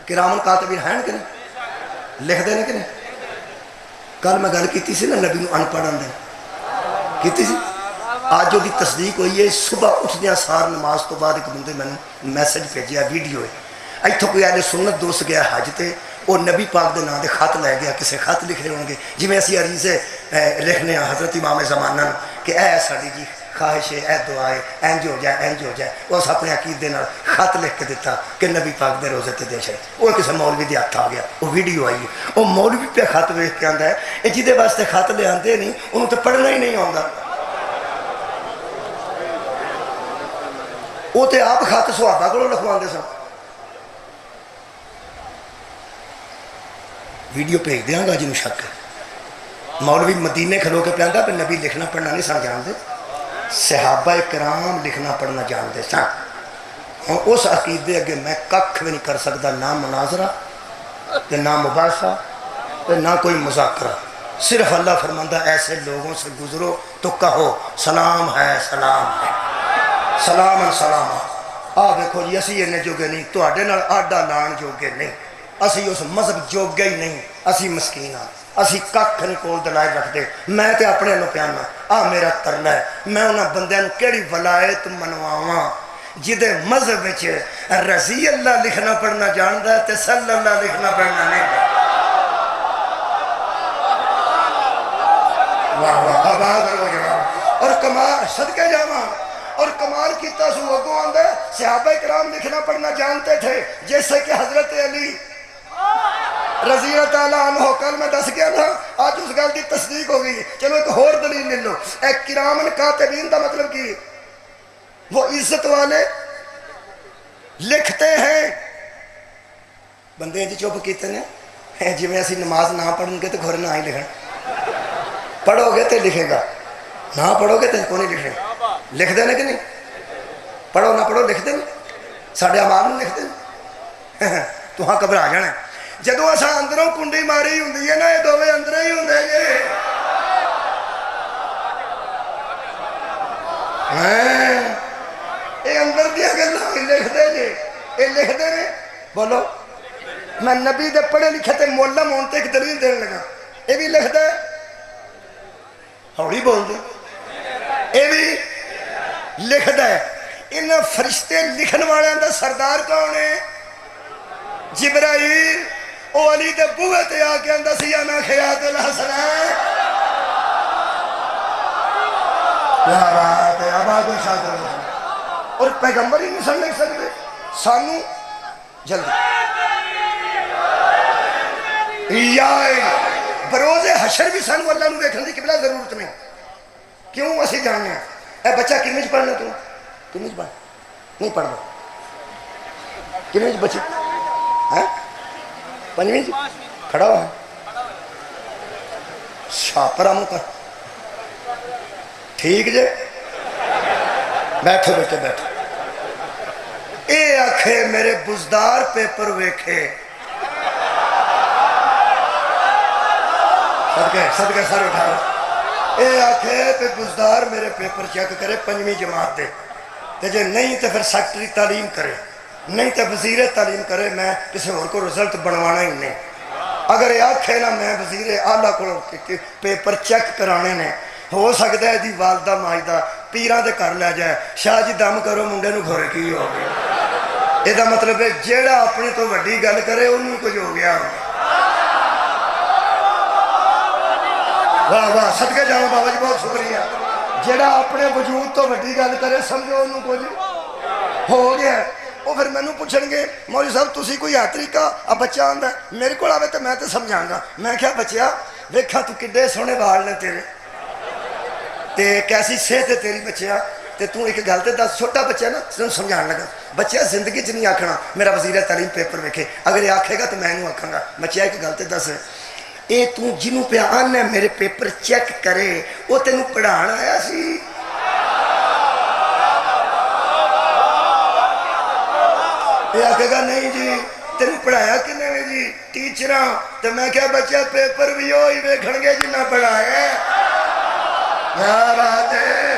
کرامن کاتبین ہیں کہ نہیں لکھ دے کہ نہیں کل میں گل کیتی سی نا نبی نو ان پڑھن دے کیتی سی آج جو بھی تصدیق ہوئی ہے صبح اٹھ دیا سار نماز تو بعد ایک بندے میں نے میسج بھیجیا ویڈیو ہے ایتھوں کوئی اہل سنت دوست گیا حج تے وہ نبی پاک دے نام دے خط لے گیا کسے خط لکھ رہے ہوں گے جی میں اسی عریضے لکھنے ہیں حضرت امام زمانہ کہ اے ساڑی جی خواہش ہے اے دعا ہے اینج ہو جائے وہ اس اپنے عقیدے نال خط لکھ کے دیتا کہ نبی پاک دے روزے تے دے چھے وہ کسے مولوی دے ہاتھ آ گیا وہ ویڈیو آئی ہے وہ مولوی پہ خط ویکھ کے آندا ہے جی دے واسطے خط لے آندے نہیں انہوں تو پڑھنا ہی نہیں آندا وہ تے آپ خط صحابہ کو لکھواندے سن ویڈیو بھیج دیاں گا جنوں شک ہے مولوی مدینے کھلو کے پہندا پہ نبی لکھنا پڑھنا نہیں سن جان دے صحابہ کرام لکھنا پڑھنا جان دے سن ہوں اس عقیدے اگے میں ککھ بھی نہیں کر سکتا نہ مناظرہ تے نہ مباحثہ تے نہ کوئی مذاکرہ صرف اللہ فرماندہ ایسے لوگوں سے گزرو تو کہو سلام ہے سلام سلام دیکھو جی اسی انہیں جوگے نہیں تو اڈے نال آڈا لان جوگے نہیں اسی اس مذہب جوگے ہی نہیں اسی مسکین ہاں اسی ککھ نہیں کول دلائل رکھ دے میں تے اپنے نو پیانا میرا ترلا ہے میں انہاں بندیاں نو کیڑی ولایت منواواں جدے مذہب وچ رضی اللہ لکھنا پڑھنا جاندا ہے تے صلی اللہ لکھنا پڑھنا نہیں واہ واہ آباد ہو جواب اور کمال صدقے جاواں اور کمال کیتا سو اگوں آندا ہے صحابہ کرام لکھنا پڑھنا جانتے تھے جیسے کہ حضرت علی رضی اللہ تعالیٰ عنہ کل میں دس گیا تھا آج اس گل کی تصدیق ہو گئی چلو ایک اور دلیل لے لو ایک کرامن کاتبین دا مطلب کی وہ عزت والے لکھتے ہیں بندے جی چپ کیتے ہیں جی میں اسی نماز نہ پڑھیں گے تو گھر نہ ہی لکھیں پڑھو گے تو لکھے گا نہ پڑھو گے تو کو نہیں لکھے لکھ دینے کہ نہیں پڑھو نہ پڑھو لکھ دینے ساڑھے اعمال نہیں لکھ دینے تو ہاں قبر آ جانا ہے جدو اسا اندروں کنڈی ماری ہوندی ہے نا یہ دوویں اندر ہی ہوندے گے یہ اندر دیا گلاں لکھ دے جے یہ لکھ دے نے بولو میں نبی دے پڑھے لکھے تے مولم ہون تے ایک دلیل دینے لگا یہ بھی لکھتا ہے ہولی بول دے یہ بھی لکھتا ہے ان فرشتے لکھن والوں کا سردار کون ہے جبرائیل وہ علی دے بوئے تے آ کے آندا سی انا خیات الحسنین کیا بات ہے آباد و شاد اور پیغمبر ہی نہیں سن لکھ سکتے سانو جلدی یا بروز حشر بھی سانو اللہ نو دیکھنے کی بلا ضرورت نہیں کیوں اسی جاننے ہیں اے بچہ کنج پڑھنا تو کنج پڑھ نہیں پڑھنا کنج بچے پنجویں کھڑا ہوا ہے شاپر آمو کر ٹھیک جے بیٹھو بیٹھے بیٹھو اے آکھے میرے بزدار پیپر ویکھے صدقے سر اٹھا رہا اے آکھے پہ بزدار میرے پیپر چیک کرے پنجویں جماعت دے تے جے نہیں تے پھر سیکٹری تعلیم کرے نہیں تے وزیر تعلیم کرے میں کسی اور کو رزلٹ بنوانا ہی نہیں اگر یہ آکھے نا میں وزیر اعلیٰ کو پیپر چیک کرانے نے ہو سکتا ہے دی والدہ ماجدہ پیران دے کر لے جائے شاہ جی دم کرو منڈے نو گھوڑے کی ہو گیا یہ دا مطلب ہے جیڑا اپنی تو وڈی گل کرے انہوں کچھ ہو گیا واہ واہ صدقے جاؤں بابا جی بہت شکریہ جیڑا اپنے وجود تو وڈی گل کرے سمجھو انہوں کچھ ہو گیا وہ پھر میں پوچھیں گے مولوی صاحب تسی کوئی ہے طریقہ اب بچہ آندا ہے میرے کو آوے تو میں تو سمجھاؤں گا میں کیا بچیا ویکھا تو کڈے سونے وال نے تیرے تے کیسی صحت ہے تیری بچیا تے تو ایک گل تے دس چھوٹا بچہ نا تینوں سمجھان لگا بچیا زندگی چ نہیں آکھنا میرا وزیر تعلیم پیپر ویکھے اگر یہ آکھے گا تو میں انہوں آکھاں گا بچیا ایک گل تے دس اے تو جنوں پہ آنا میرے پیپر چیک کرے وہ تینوں پڑھان آیا سی یہ آکھے گا نہیں جی تینوں پڑھایا کنے نے جی ٹیچراں تو میں کیا بچہ پیپر بھی ہوئی ویکھن گے جی نہ پڑھایا یا بات ہے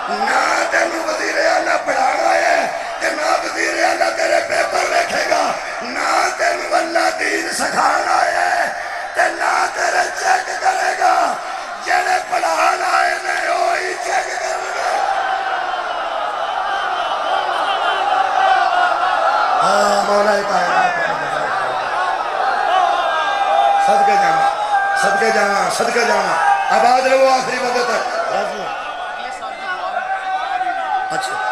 نہ تینوں وزیر اعلیٰ پڑھانا ہے کہ نہ وزیر اعلیٰ تیرے پیپر ویکھے گا نہ تینوں اللہ دین سکھانا ہے کہ نہ تیرے چیک کرے گا جنہیں پڑھانا ہے نہیں ہوئی چیک کرے گا مولا کائنات صدقے جانا صدقے جانا صدقے جانا آباد رہو آخری مدد تک اچھا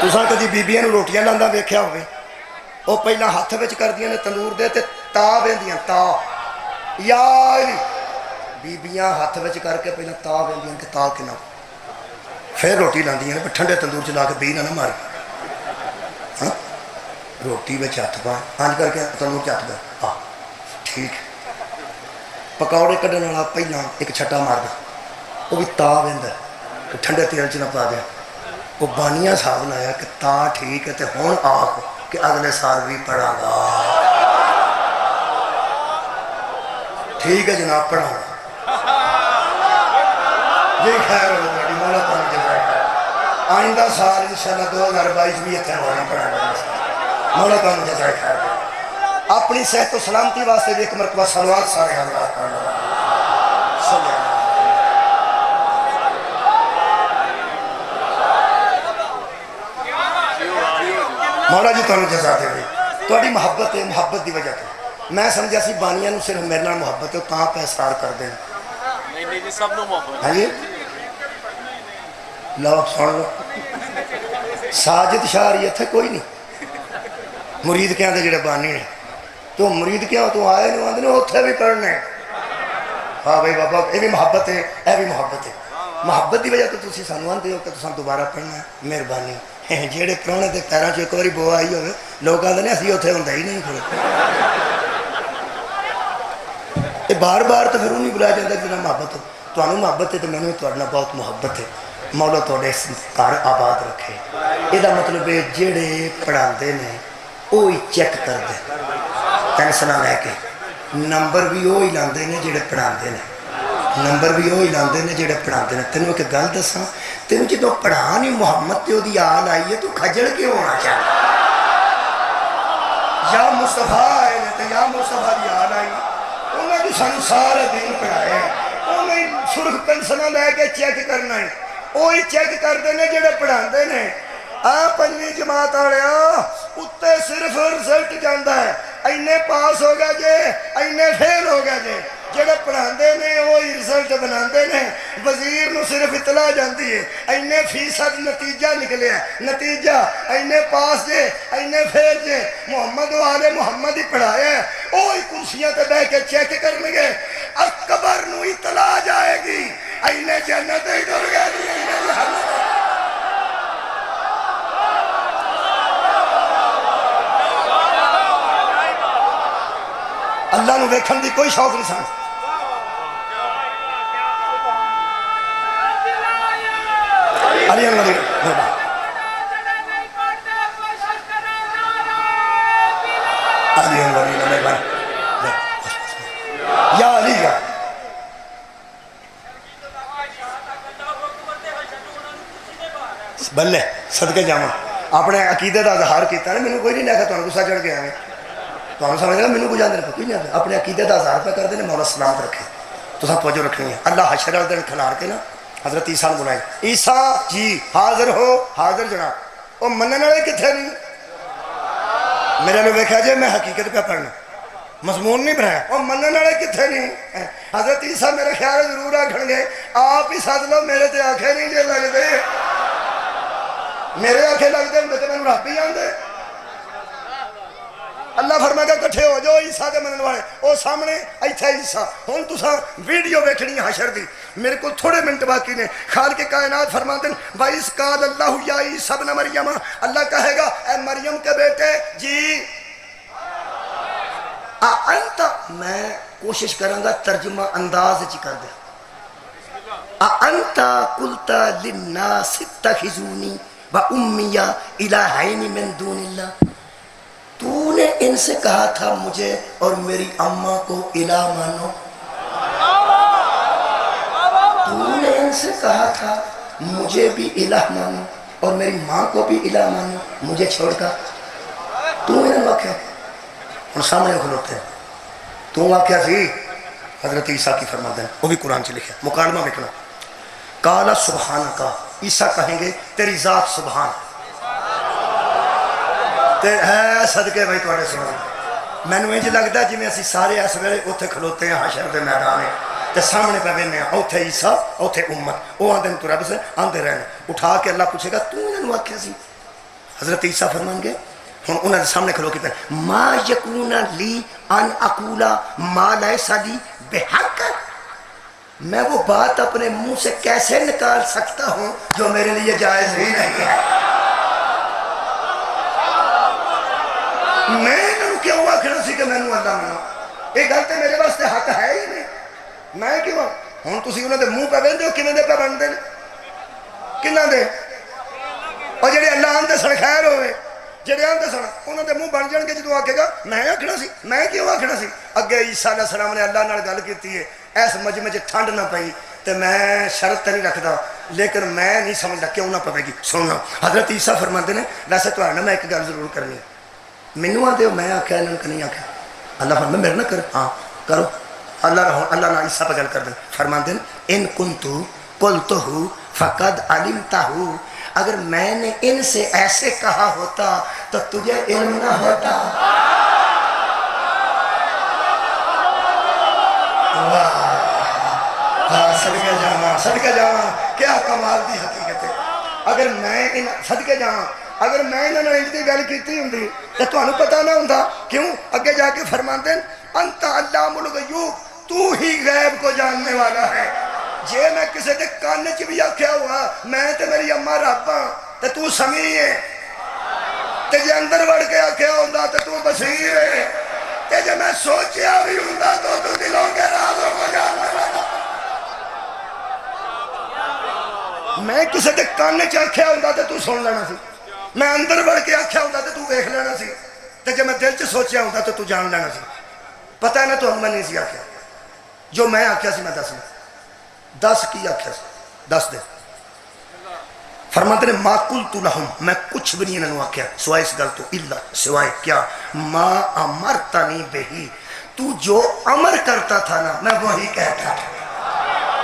تساں کدی بیبیاں نوں روٹیاں لاندا ویکھیا ہوے وہ پہلا ہاتھ وچ کردیاں نے تندور دے تے تا ویندیاں تا یار بیبیاں ہاتھ وچ کر کے پہلا تا ویندیاں کہ تا کنا پھر روٹی لاندیاں نے ٹھنڈے تندور چ لا کے بی نہ مار ہاں روٹی وچ ہاتھ پا انج کر کے تندور چ ہاتھ پا ٹھیک پکوڑے کڈن والا پہلا ایک چھٹا ماردا وہ بھی تا ویندا کہ ٹھنڈے تیل چ نہ پا دے وہ بانیاں صاحب نے آیا کہ تا ٹھیک ہے تے ہون آخ کہ اگلے سال بھی پڑھا گا ٹھیک ہے جناب پڑھا گا جی خیر ہو گئی مولا تعالیٰ جزائے خیر آئندہ سال انشاءاللہ 2022 بھی اتنے ہونا پڑھا گا مولا تعالیٰ جزائے خیر اپنی صحت و سلامتی واسطے بھی ایک مرتبہ صلوات سارے حضرات کرنا صلی اللہ مولا جی تمہیں جزا دے گی تھوڑی محبت ہے محبت دی وجہ تو میں سمجھا سی بانیاں نو صرف میرے نال محبت ہے کہاں پہ اصرار کر دیں نہیں جی سب نو محبت ہے جی لو سن لو ساجد شاہ رہی ہے کوئی نہیں مرید کیا دے جڑے بانی نے تو مرید کیا تو آئے نہیں آدھے اتنے بھی پڑھنے ہاں بھائی بابا یہ بھی محبت ہے یہ بھی محبت ہے محبت دی وجہ تو تسی سانو آندے ہو کہ تساں دوبارہ پڑھنا ہے مہربانی جیڑے پرانے دے پیراں چ ایک باری بو آئی ہوئے لوگ آدھے نے اسی اتنے ہوندا ہی نہیں کھڑے یہ بار بار تو پھر انہیں بلایا جاتا جنہیں محبت ہو تمہیں محبت ہے تو میں نے تمہیں بہت محبت ہے مولا تھوڑے گھر آباد رکھے یہ مطلب ہے جیڑے پڑھاندے نے وہی چیک کرتے ٹینشن لے کے نمبر بھی وہی لاندے نے جیڑے پڑھاندے نے نمبر بھی وہی لاندے نے جڑے پڑھاتے ہیں. تینوں ایک گل دساں, تینوں جدوں پڑھا نہیں محمد تے اودی آل آئی ہے تو کھجل کیوں ہونا چاہیے؟ یا مصطفیٰ آئے نے تے یا مصطفیٰ دی آل آئی, انہیں بھی سانو سارے دین پڑھائے, انہیں سرخ پنسلاں لے کے چیک کرنا ہے, وہی چیک کرتے ہیں جڑے پڑھاندے نے. پنجویں جماعت والیا اتنے صرف رزلٹ جانا ہے, اینے پاس ہو گیا جے, اینے فیل ہو گیا جے. جڑے پڑھاندے نے وہی رزلٹ بناندے نے, وزیر نو صرف اطلاع جاندی ہے اینے فیصد نتیجہ نکلے ہے, نتیجہ اینے پاس جے اینے فیل جے. محمد والے محمد ہی پڑھایا ہے, وہی کرسیاں تے بیٹھ کے چیک کرنے گے, اکبر نو اطلاع جائے گی اینے جنت ہی ڈر گیا جی, اینے جہنم. اللہ نو ویکھن دی کوئی شوق نہیں سن. علی علی یا علی بلے صدقے جاواں اپنے عقیدے دا اظہار کیتا ہے. مینوں کوئی نہیں لکھا تمہیں غصہ چڑھ کے آئے, تمہیں سمجھ لگا مینوں کوئی جاندے نہیں, کوئی نہیں آتا. اپنے عقیدے دا اظہار پہ کرتے ہیں, مولا سلامت رکھے. تو سب توجہ رکھنی ہے. اللہ حشر والے دن کھلار کے نا حضرت عیسیٰ نے بلائے, عیسیٰ جی حاضر ہو, حاضر جناب. وہ منن والے کتنے نہیں, میرے نے ویکھا جی میں حقیقت پہ پڑھنا, مضمون نہیں بنایا. وہ منن والے کتنے نہیں. حضرت عیسیٰ میرے خیال ضرور آکھن گے آپ ہی سد لو, میرے تے آنکھیں نہیں جے لگتے, میرے آنکھیں لگتے ہوں تو میں رب ہی آندے. اللہ فرمائے گا کٹھے ہو جو عیسیٰ دے منن والے, وہ سامنے ایتھے عیسیٰ. ہن تساں ویڈیو ویکھنی حشر دی, میرے کو تھوڑے منٹ باقی نے. خالق کائنات فرماتے ہیں وَإِذْ قَالَ اللَّهُ يَا عِيسَى ابْنَ مَرْيَمَ, اللہ کہے گا اے مریم کے بیٹے جی انت, میں کوشش کروں گا ترجمہ انداز چ کر دے. انت قلت للناس اتخذوني وامي الہین من دون اللہ, تو نے ان سے کہا تھا مجھے اور میری اماں کو الہ مانو. تو نے ان سے کہا تھا مجھے بھی الہ مانو اور میری ماں کو بھی الہ مانو مجھے چھوڑ کر. تو انہیں واقعہ ان سامنے کھلوتے ہیں. تو واقعہ سی حضرت عیسیٰ کی فرما دیں, وہ بھی قرآن سے لکھا, مکالمہ لکھنا. کالا سبحانہ کا, عیسیٰ کہیں گے تیری ذات سبحان ہے صدقے بھائی تھوڑے سبحان. مینوں انج لگتا جی میں اسی سارے اس ویلے اتنے کھلوتے ہیں حشر دے میدان تے سامنے پہ وینے ہیں, اوتھے عیسیٰ اوتھے امت, وہ آندے تو رب سے آندے رہنے. اٹھا کے اللہ پوچھے گا تو انہوں نے آکھیا سی. حضرت عیسیٰ فرمان گے ہن انہاں دے سامنے کھلو کے پہ ما یکون لی ان اقولا ما لیس لی بحق, میں وہ بات اپنے منہ سے کیسے نکال سکتا ہوں جو میرے لیے جائز ہی نہیں ہے. میں انہوں کیوں آکھنا سی کہ میں نو اللہ منو, یہ گل تے میرے واسطے حق ہے ہی نہیں. میں کیوں ہوں تسی انہوں دے منہ پہ بہن دے کنے دے پہ بن دے کنہ دے, اور جڑے اللہ آندے سن خیر ہوئے, جڑے آندے سن انہوں دے منہ بن جان کے جدو آکھے گا میں آکھنا سی, میں کیوں آکھنا سی. اگے عیسیٰ علیہ السلام نے اللہ نال گل کیتی ہے, ایس مجمع چ ٹھنڈ نہ پئی تے میں شرط نہیں رکھدا, لیکن میں نہیں سمجھدا کیوں نہ پوے گی. سننا حضرت عیسیٰ فرماتے ہیں ویسے تو میں ایک گل ضرور کرنی ہے, مینوں آدھے میں آکھیا انہوں نے نہیں آکھیا. اللہ فرماتے میرے نہ کر, ہاں کرو. اللہ نہ عیسیٰ پہ گل کر دیں, فرماتے ہیں ان کنتو قلتہ فقد علمتہ, اگر میں نے ان سے ایسے کہا ہوتا تو تجھے علم نہ ہوتا. صدقے جاواں کیا کمال دی حقیقت ہے. اگر میں صدقے جاواں اگر میں انہوں نے انجی گل کیتی ہوں تو تمہیں پتہ نہ ہوں. کیوں اگے جا کے فرماتے ہیں انت علام الغیوب, تو ہی غیب کو جاننے والا ہے. جے میں کسی دے کان چ بھی آکھیا ہوا میں تے میری اماں رب ہاں تے تو سمیع ہے, تے جے اندر وڑ کے آکھیا ہوندا تے تو بصیر ہے, تے جے میں سوچیا بھی ہوندا تو دلوں کے رازوں کو جاننے والا. میں کسی دے کان چ آکھیا ہوندا تے تو سن لینا سی, میں اندر وڑ کے آکھیا ہوندا تے تو دیکھ لینا سی, تے جے میں دل چ سوچیا ہوندا تو جان لینا سی. پتہ ہے نا تو میں نہیں سی آکھیا, جو میں آکھیا سی میں دسنا. دس کی آخیا دس دے فرماتے نے ما قلت لہم میں کچھ بھی نہیں انہوں نے آخیا سوائے اس گل تو الا سوائے کیا ما امرتنی بہی تو جو امر کرتا تھا نا میں وہی کہتا تھا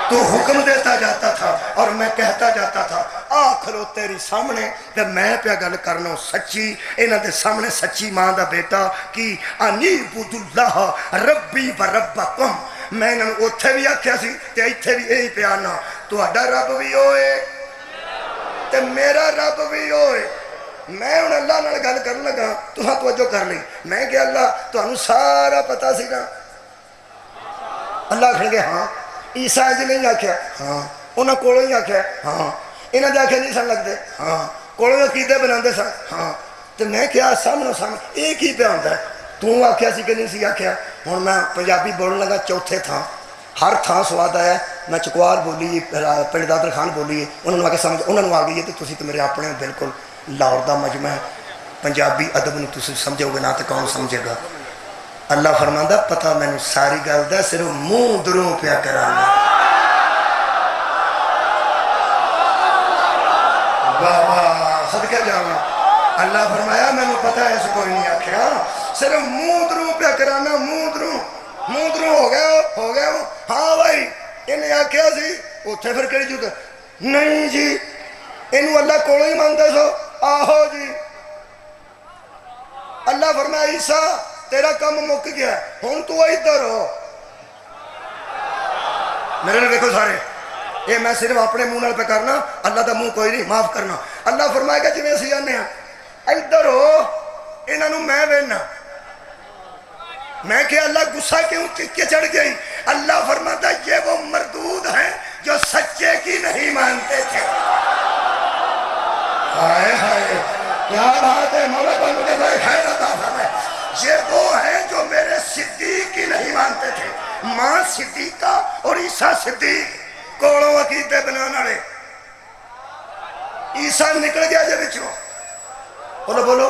تو حکم دیتا جاتا تھا اور میں کہتا جاتا تھا آخلو تیری سامنے تے میں پیا گل کرنا سچی انہاں دے سامنے سچی ماں دا بیٹا کی انیبود اللہ ربی و ربکم میں انہوں نے اتھے بھی آکھیا سی تے ایتھے بھی یہی پیانا تو اڈا رب بھی ہوئے تے میرا رب بھی ہوئے میں ان اللہ نال گل کرن لگا تو ہاں توجہ کر لی میں کہ اللہ تو انہوں سارا پتا سی نا اللہ کھڑ گئے ہاں عیسیٰ جی نہیں آکھیا ہاں انہاں کولوں ہی آکھیا ہاں انہاں دے آکھے نہیں سن لگتے ہاں کولوں عقیدے بناندے سن ہاں تے میں کیا سامنے ایک ہی پہ ہوندا ہے تو آکھیا سی کہ نہیں سی آکھیا ہن میں پنجابی بولن لگا چوتھے تھاں ہر تھان سواد آیا میں چکوال بولی پنڈ دادر خان بولی انہوں نے آ کے سمجھ انہوں نے آ گئی ہے تو تسی تو میرے اپنے بالکل لاہور دا مجمع ہے پنجابی ادب نو تسی سمجھو گے نہ تو کون سمجھے گا اللہ فرماندا پتہ مینوں ساری گل دا صرف منہ دروں پیا کرانا واہ واہ صدقے جاواں اللہ فرمایا مینوں پتہ ہے اس کوئی نہیں آکھیا صرف منہ دروں پیا کرانا منہ دروں ہو گیا ہاں بھائی انہیں آکھیا سی اتھے پھر کہڑی جوتا نہیں جی انہوں اللہ کولوں ہی مانگتے سو آہو جی اللہ فرمایا عیسیٰ تیرا کم مک گیا ہن تو ادھر ہو میرے نے دیکھو سارے یہ میں صرف اپنے منہ نال پہ کرنا اللہ دا منہ کوئی نہیں معاف کرنا اللہ فرمائے گا جی میں اسی آنے ہیں ادھر ہو انہوں میں وینا میں کہ اللہ غصہ کیوں کے چڑھ گئی اللہ فرماتا یہ وہ مردود ہیں جو سچے کی نہیں مانتے تھے ہائے ہائے کیا بات ہے مولا پر مجھے بھائی خیر عطا فرمائے یہ وہ ہیں جو میرے صدیق کی نہیں مانتے تھے ماں صدیقہ اور عیسیٰ صدیق کوڑوں عقیدے بنانا رہے عیسیٰ نکل گیا جب بچوں بولو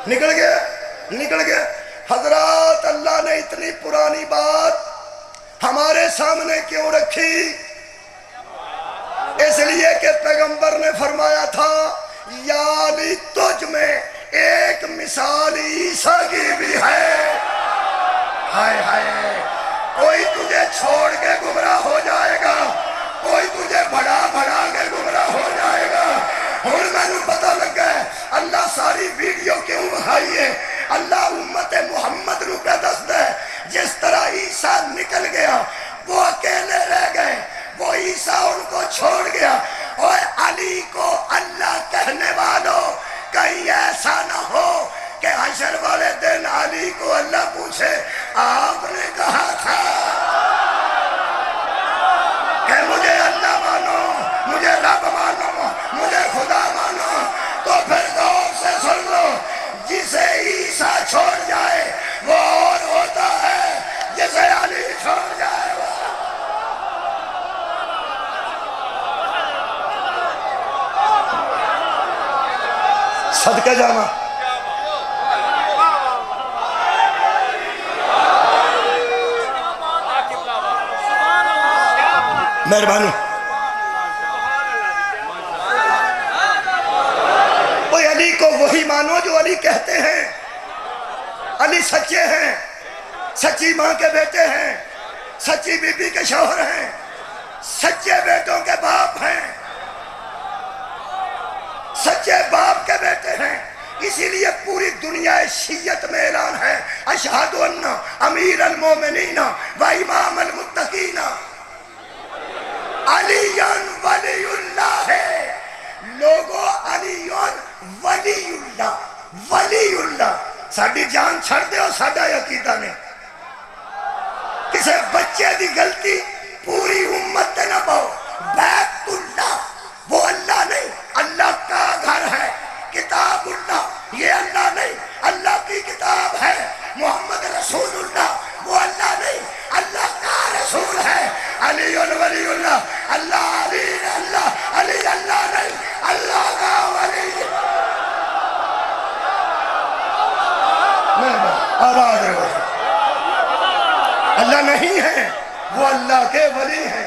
نکل گیا حضرات اللہ نے اتنی پرانی بات ہمارے سامنے کیوں رکھی اس لیے کہ پیغمبر نے فرمایا تھا یعنی تجھ میں ایک مثال عیسیٰ کی بھی ہے ہائے ہائے کوئی تجھے چھوڑ کے گمراہ ہو جائے گا کوئی تجھے بڑا کے گمراہ ہو جائے گا اور میں نے پتہ لگا ہے اللہ ساری ویڈیو کیوں بھائی ہے اللہ امت محمد رو پہ دست ہے جس طرح عیسیٰ نکل گیا وہ اکیلے رہ گئے وہ عیسیٰ ان کو چھوڑ گیا اور علی کو اللہ کہنے والوں کہیں ایسا نہ ہو کہ حشر والے دن علی کو اللہ پوچھے آپ نے کہا تھا کہ مجھے اللہ مانو مجھے رب مانو مجھے خدا مانو تو پھر غور سے سن لو جسے عیسیٰ چھوڑ جائے وہ اور ہوتا ہے جسے علی چھوڑ جائے وہ صدقہ جانا مہربانی کوئی علی کو وہی مانو جو علی کہتے ہیں علی سچے ہیں سچی ماں کے بیٹے ہیں سچی بی بی کے شوہر ہیں سچے بیٹوں کے باپ ہیں سچے باپ کے بیٹے ہیں اسی لیے پوری دنیا شیعت میں اعلان ہے اشہد ان امیر المومنین و امام المتقین علی ولی اللہ ہے لوگو علی ولی اللہ ساڑھی جان چھڑ دے ہو ساڑھا عقیدہ نے کسے بچے دی غلطی پوری امت نہ پاؤ بیت اللہ وہ اللہ نہیں اللہ کا گھر ہے کتاب اللہ یہ اللہ نہیں اللہ کی کتاب ہے محمد رسول اللہ وہ اللہ نہیں اللہ کا رسول ہے علی ولی اللہ اللہ علی اللہ علی اللہ نہیں اللہ کا ولی آواز اللہ نہیں ہے وہ اللہ کے ولی ہیں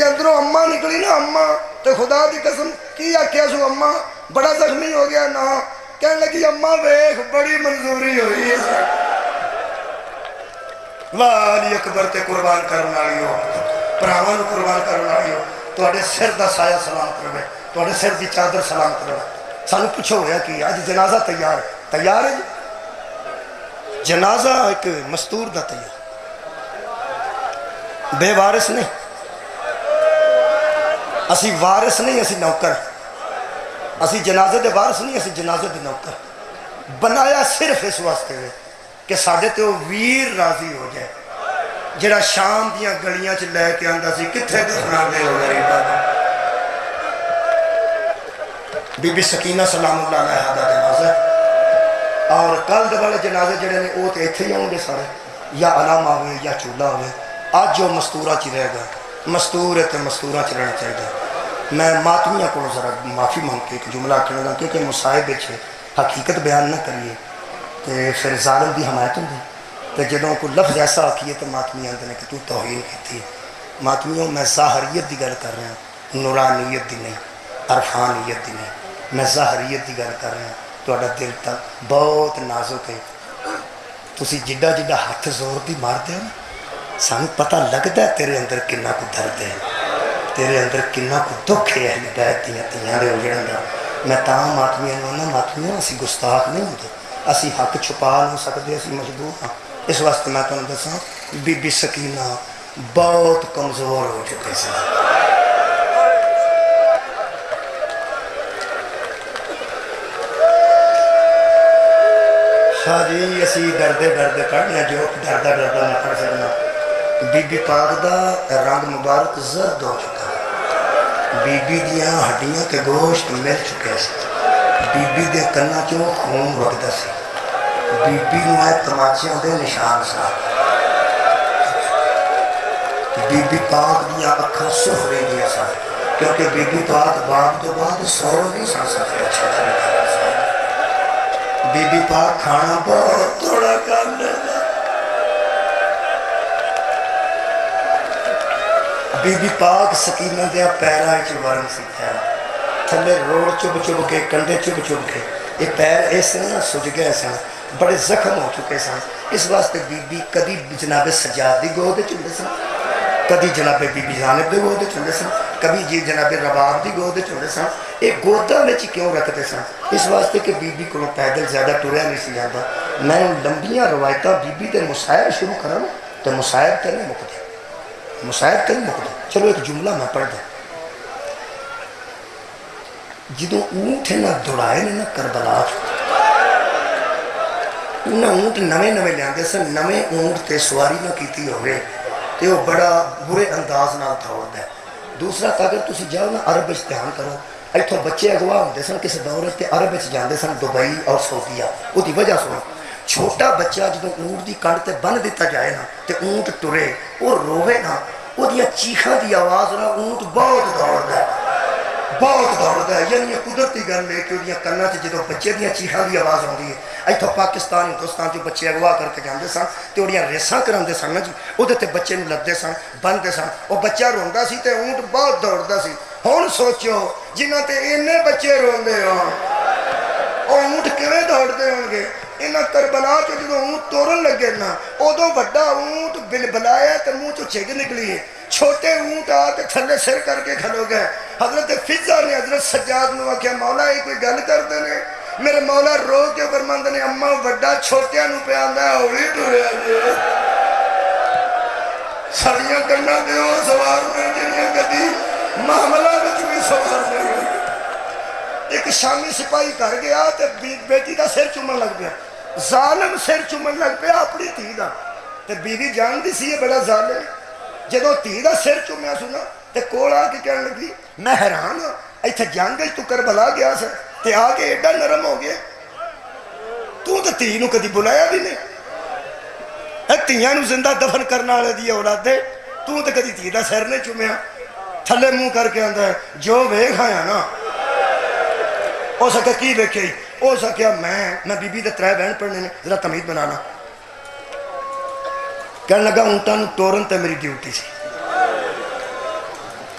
تے اندروں اما نکلی نا اما، تے خدا دی قسم کی آکھیا سو اما بڑا زخمی ہو گیا نا، کہنے لگی اما ویکھ بڑی منظوری ہوئی ہے والی اکبر تے قربان کرن والی ہو، بھراواں نوں قربان کرن والی ہو، تواڈے سر دا سایہ سلام کرے، تواڈے سر دی چادر سلام کرے۔ سانو پوچھو ہویا کہ اج جنازہ تیار ہے جنازہ ایک مستور دا تیار، بے وارث نہیں، اسی وارث نہیں، اسی نوکر، اسی جنازے دے وارث نہیں، اسی جنازے دے نوکر، بنایا صرف اس واسطے ہے کہ ساڈے تے وہ ویر راضی ہو جائے جڑا شام دیاں گلیاں چ لے کے آندا سی کتھے دفنا دے ہو غریباں دا۔ بی بی سکینہ سلام اللہ علیہا دا جنازہ، اور کل دے والے جنازے جڑے نے وہ تے ایتھے ہی ہوں گے سارے، یا علامہ ہوئے یا چولہا ہوئے، آج جو مستورہ چ رہے گا، مستور ہے تے مستورہ چ رہنا چاہیے۔ میں ماتمیاں کو ذرا معافی مانگ کے ایک جملہ کہنا گا کیونکہ مصائب وچ حقیقت بیان نہ کریے تے پھر ظالم دی حمایت ہوندی، تے جدوں کوئی لفظ ایسا آکھیے تو ماتمی آندے نے کہ تو توہین کیتی ہے۔ ماتمیوں میں ظاہریت دی گل کر رہا ہوں، نورانیت دی نہیں، عرفانیت دی نہیں، میں ظاہریت دی گل کر رہا ہوں۔ تہاڈا دل تک بہت نازک ہے، تسی جڈا جڈا ہاتھ زور دی مارتے ہو نا، سانو پتہ لگتا ہے تیرے اندر کنا کو درد ہے، تیرے اندر کنا کو دکھ ہے اہل بیت دیاں تیاں دے اجڑن دا۔ میں تاں ماتمیاں نوں ماتمیاں اسی گستاخ نہیں ہوندے، اسی حق چھپا نہیں سکتے، اسی مجبور ہاں۔ اس واسطے میں تمہیں دساں بی بی سکینہ بہت کمزور ہو چکے سے، شاہ جی اسی ڈردے ڈردے پڑھنے جو ڈردہ ڈردہ میں پڑھ سکنا۔ بی بی پاک دا رنگ مبارک زرد ہو چکا، بی بی دیاں ہڈیاں کے گوشت مل چکے سے، بی بی دے کنا چوں خون وگدا سی، بی بی نوں اے تماچیاں دے نشان سا، بی بی پاک دیاں اکھاں سرخ رہ گیا سا، کیونکہ بی بی پاک باپ تو بعد سو نہیں سا سکتے اچھا طریقہ سے۔ بی بی پاک کھانا بہت تھوڑا کر لینا، بی بی پاک سکینہ دیا پیرہ چوارن سکھایا، تھلے روڑ چب چب کے کنڈے چب چب کے، یہ پیر ایسے نہ سج گئے سن، بڑے زخم ہو چکے سن۔ اس واسطے بی بی کدی جناب سجاد دی گود چندے سن، کدی جناب بی بی جانب دی گود چندے سن، کبھی جی جناب رباب دی گود چندے سن۔ ایک گودہ میں کیوں رکھتے سن؟ اس واسطے کہ بی بی کو پیدل زیادہ ٹریا نہیں سی جاتا۔ میں لمبیاں روایتاں بی بی دے مسائب شروع کرا تو مسائب تے نہیں مکدے، مسائب تے نہیں مکدے۔ چلو ایک جملہ میں پڑھ دیں، جدوں اونٹ نہ دوڑائے نہ کربلا، انہاں اونٹ نویں نویں لیاندے سن، نویں اونٹ تے سواری نہ کیتی ہوئے تے وہ بڑا برے انداز نال دوڑدا ہے۔ دوسرا اگر تسی جاؤ نا عرب وچ دھیان کرو، ایتھوں بچے اگوا ہوندے سن کسی دور تے عرب وچ جاندے سن دبئی اور سعودیہ، وہ دی وجہ سنو، چھوٹا بچہ جدوں اونٹ دی کنڈ تے بن دیتا جائے نا تے اونٹ ٹرے وہ روے نا، وہ دیا چیخاں دی آواز نا اونٹ بہت دوڑدا ہے، بہت دوڑدا ہے۔ یعنی یہ قدرتی گل ہے کہ وہ کنا چ جدوں بچے دیا چیخاں دی آواز آتی ہے۔ ایتھوں پاکستان ہندوستان جو بچے اگوا کر کے جاندے سن تے وہ ریساں کراندے سن نا جی، وہ بچے نوں لدے سن بنتے سن، وہ بچہ روندا سی تے اونٹ بہت دوڑدا سی۔ ہن سوچو جنہاں تے اینے بچے روندے ہون وہ اونٹ کیویں دوڑدے ہون گے؟ انہاں کربلا چ جدوں اونٹ توڑن لگے نا ادوں بڑا اونٹ بل بلایا تے منہ چوں چھگ نکلی ہے، چھوٹے اونٹ آ کے تھلے سر کر کے کھلو گئے۔ حضرت فضا نے حضرت سجاد نوں آکھیا مولا یہ کوئی گل کردے نے؟ میرے مولا رو کے فرماندے نے اما وڈا چھوٹیاں نوں پہ آندا ہے ہولی ٹریا جی، سڑیاں کناں تے او سوار نے جڑیاں کدی معاملہ وچ بھی سوار نہیں ہوئی۔ ایک شامی سپاہی کر گیا تے بیٹی دا سر چومن لگ پیا، ظالم سر چومن لگ پیا اپنی دھی دا، تے بیوی جاندی سی یہ بڑا ظالم۔ جدوں دھی دا سر چومیا سنا تے کول آ کے کہن لگی میں حیران ہاں ایتھے جنگ تو کربلا گیا سا تے آ کے ایڈا نرم ہو گیا، تو تے دھی نوں کدی بلایا بھی نہیں، دھیاں نوں زندہ دفن کرنے والے دی اولاد دے تو تے کدی دھی دا سر نہیں چومیا۔ تھلے منہ کر کے آندا ہے جو ویکھ آیا نا، ہو سکے کی ویکھے ہی، ہو سکیا میں بی بی دے ترے بہن پڑھنے نے، ذرا تمیز بنانا۔ کہنے لگا اونٹاں نوں ٹورن تے میری ڈیوٹی سی،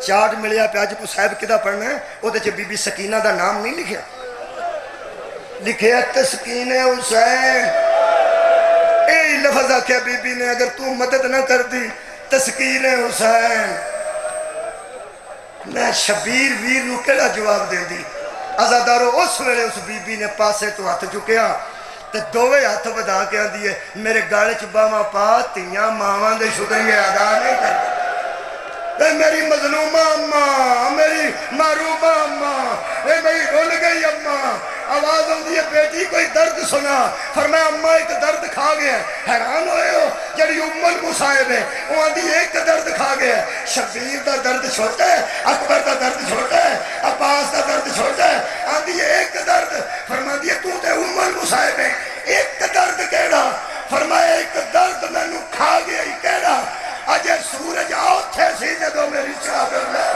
چارٹ ملیا پہ اج مصحف کدا پڑھنا ہے وہ بی بی سکینہ دا نام نہیں لکھیا لکھے تسکین حسین اے لفظ آکھیا بی بی نے اگر تو مدد نہ کر دی تسکین حسین میں شبیر ویر نو کیڑا جواب دے دی عزادارو اس ویلے اس بی بی نے پاسے تو ہاتھ چکیا تے دووے ہاتھ بدا کے دیئے میرے گاڑے چ باواں پا تیاں ماواں دے شکریہ ادا نہیں کر اے میری مظلومہ اماں میری معروبہ اماں اے میری رول گئی اماں آواز ہوندی ہے بیٹی کوئی درد سنا فرمایا اماں ایک درد کھا گیا حیران ہوئے ہو جڑی ام المصائب ہے وہ آندھی ایک درد کھا گیا شبیر دا درد چھوٹا ہے اکبر دا درد چھوٹا ہے عباس دا درد چھوٹا ہے آندھی ایک درد فرما دی تو تے ام المصائب ہے ایک درد کیڑا فرمایا ایک درد میں نو کھا گیا ہی کیڑا اجے سورج آؤ تھے سی جدو میری چادر میں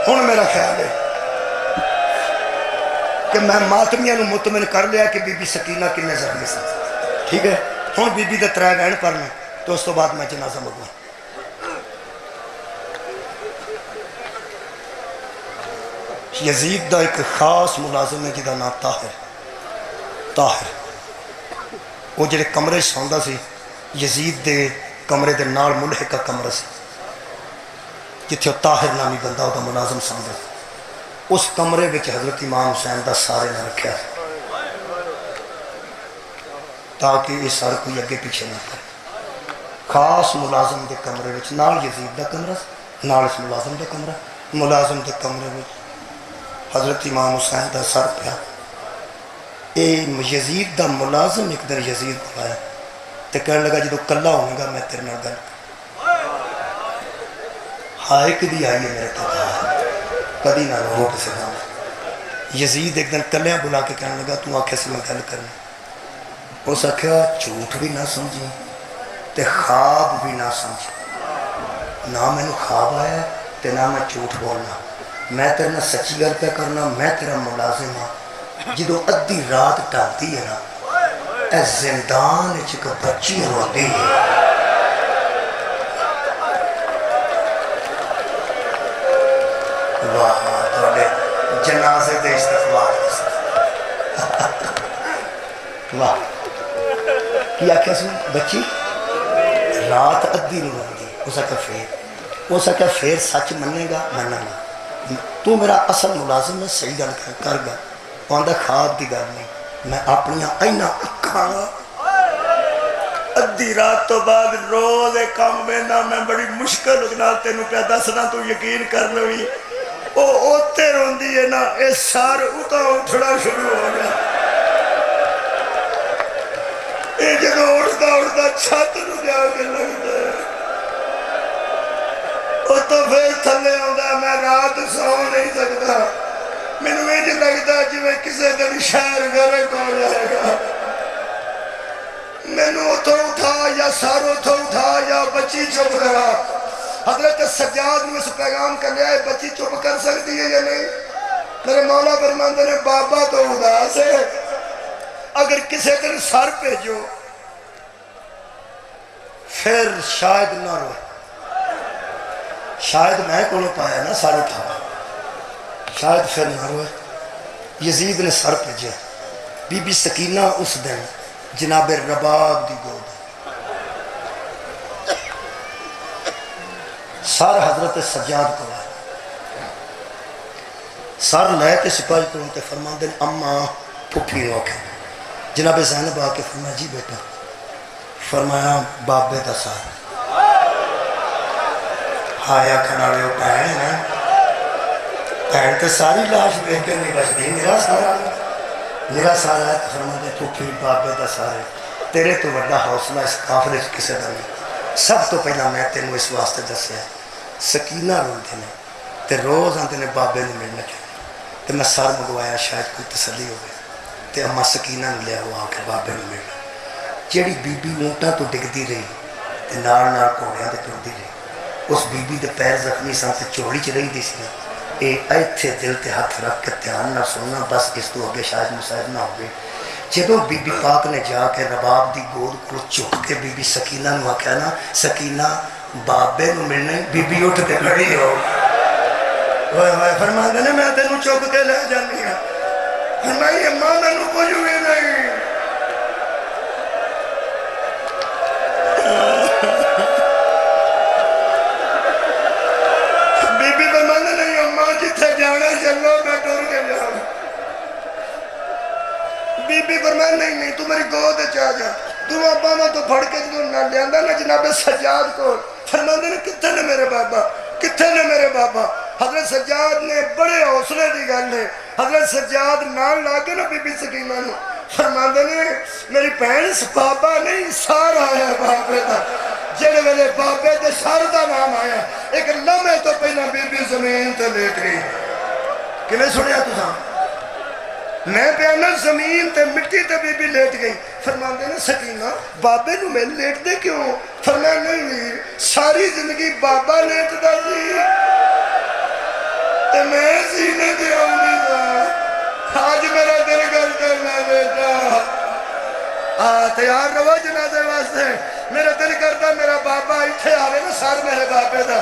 ہن میرا خیال ہے کہ میں ماتمیاں نو مطمئن کر لیا کہ بی بی سکینہ کنے زخمی سے ٹھیک ہے ہن بی بی دے ترے وین پڑھنا تو اس تو بعد میں جنازہ مگوا یزید دا ایک خاص ملازم ہے جدا نام طاہر وہ جڑے کمرے سوندا سی یزید دے کمرے دے نال ملحق کا کمرہ سی جتھے طاہر نامی بندہ وہ ملازم سوندا اس کمرے وچ حضرت امام حسین دا سارے نے رکھیا تاکہ یہ سارے کوئی اگے پیچھے نہ کرے خاص ملازم دے کمرے وچ نال یزید دا کمرہ نال اس ملازم دا کمرہ ملازم دے کمرے وچ حضرت امام حسین دا سر پیا اے یزید دا ملازم ایک دن یزید کو آیا تے کہنے لگا جدو کلا ہوں گا میں تیرے نال گل ہائے کدی آئی ہے میرے تک کدی نہ رو کسی نام یزید ایک دن کلیاں بلا کے کہنے لگا تو آنکھیں سے میں گل کرنا اس آکھیا جھوٹ بھی نہ سمجھی تے خواب بھی نہ سمجھی نہ میں نے خواب آیا تے نہ میں جھوٹ بولنا میں تیرے نہ سچی گل پہ کرنا میں تیرا ملازم ہاں جدو ادھی رات ٹالتی ہے نا اے زندان چک بچی روتی ہے واہ توڑے جنازے دے استقبال واہ کیا کیسے بچی رات ادھی نہیں ہوندی اسا کہ پھر سچ منے گا مننا تو میرا اصل ملازم ہے صحیح گل کر گا آندا خواب دی گل نہیں میں اپنی اینا اکھاں ادھی رات تو بعد روز کام میں نہ میں بڑی مشکل نال تینوں پہ دسنا تو یقین کر لوی او اوتے روندی ہے نا اے سار اٹھا اٹھنا شروع ہو گیا اے جدو اٹھتا چھت نو جا کے لگتا ہے او تو پھر تھلے آندا میں رات سو نہیں سکتا مینوں یہ لگتا جی میں کسی دن شہر گھرے کو جائے گا مینوں اتھو اٹھا یا سار اتھو اٹھا یا بچی چپ کرا حضرت سجاد نے اس پیغام کر لیا ہے بچی چپ کر سکتی ہے یا نہیں میرے مولا فرماندے نے بابا تو اداس ہے اگر کسی دن سر بھیجو پھر شاید نہ روئے شاید میں کو پایا نا سر اٹھا شاید پھر نہ روئے یزید نے سر بھیجا بی بی سکینہ اس دن جناب رباب دی گود سر حضرت سجاد کو آئے سر لے کے سپاہی کو انتے فرما دن اماں پھپھی روکے جناب زینب آ کے فرمایا جی بیٹا فرمایا بابے دا سر ہایا کھناڑے ہو پہنے نا پہن تے ساری لاش دیکھ کے نہیں بچ دی میرا سارا ہے فرما دے پھپھی بابے دا سر ہے تیرے تو بڑا حوصلہ اس کافرے کسے دا نہیں سب تو پہلا میں تینوں اس واسطے دسیا سکینہ روندے نے تے روز آندے نے بابے نے ملنا چاہیے تے میں سر مگوایا شاید کوئی تسلی ہوئے تے اما سکینہ نے لیا ہوا آ کے بابے نے ملنا جیڑی بی بی اونٹاں تو ڈگدی رہی تے نال گھوڑیاں تے ٹردی رہی اس بی بی دے پیر زخمی سن تے چوڑی چ رہی دی سی اے ایتھے دل تے ہاتھ رکھ کے دھیان نہ سننا بس اس تو اگے شاید مصائب نہ ہوئے جدو بی بی پاک نے جا کے رباب دی گود کو چک کے بی بی سکینہ نو آکھیا نا سکینہ بابے نو ملنے بی بی اٹھ کے کھڑی ہو فرما دینے میں تینوں چک کے لے جانی ہوں فرمائی اماں مینوں کچھ بھی نہیں بی بی فرمانے نہیں اماں جتھے جانا چلو میں ٹر کے جانا بی بی فرمانے نہیں تو میری گود چاہ جا تو ابا میں تو پھڑ کے جو نہ لیاندہ نا جناب سجاد کو فرمانے نے کتنے نے میرے بابا کتنے نے میرے بابا حضرت سجاد نے بڑے حوصلے دی گل ہے حضرت سجاد نال لا کے نا بی بی سکینہ نے فرماندے نے میری بہن بابا نہیں سار آیا بابے دا جڑے ویلے بابے دے سار دا نام آیا ایک لمحے تو پہلا بی بی زمین تے لیٹ گئی کہ میں سنیا تساں میں پیانا زمین تے مٹی تے بی بی لیٹ گئی فرماندے نے سکینہ بابے نو میں لیٹ دے کیوں فرمایا نہیں ساری زندگی بابا لیٹ دا سی تے میں سینے دے آؤں گا آج میرا دل کرتا ہے بیٹا تیار رہو جنازے واسطے میرا دل کرتا میرا بابا اتھے آوے نا سار میرے بابے دا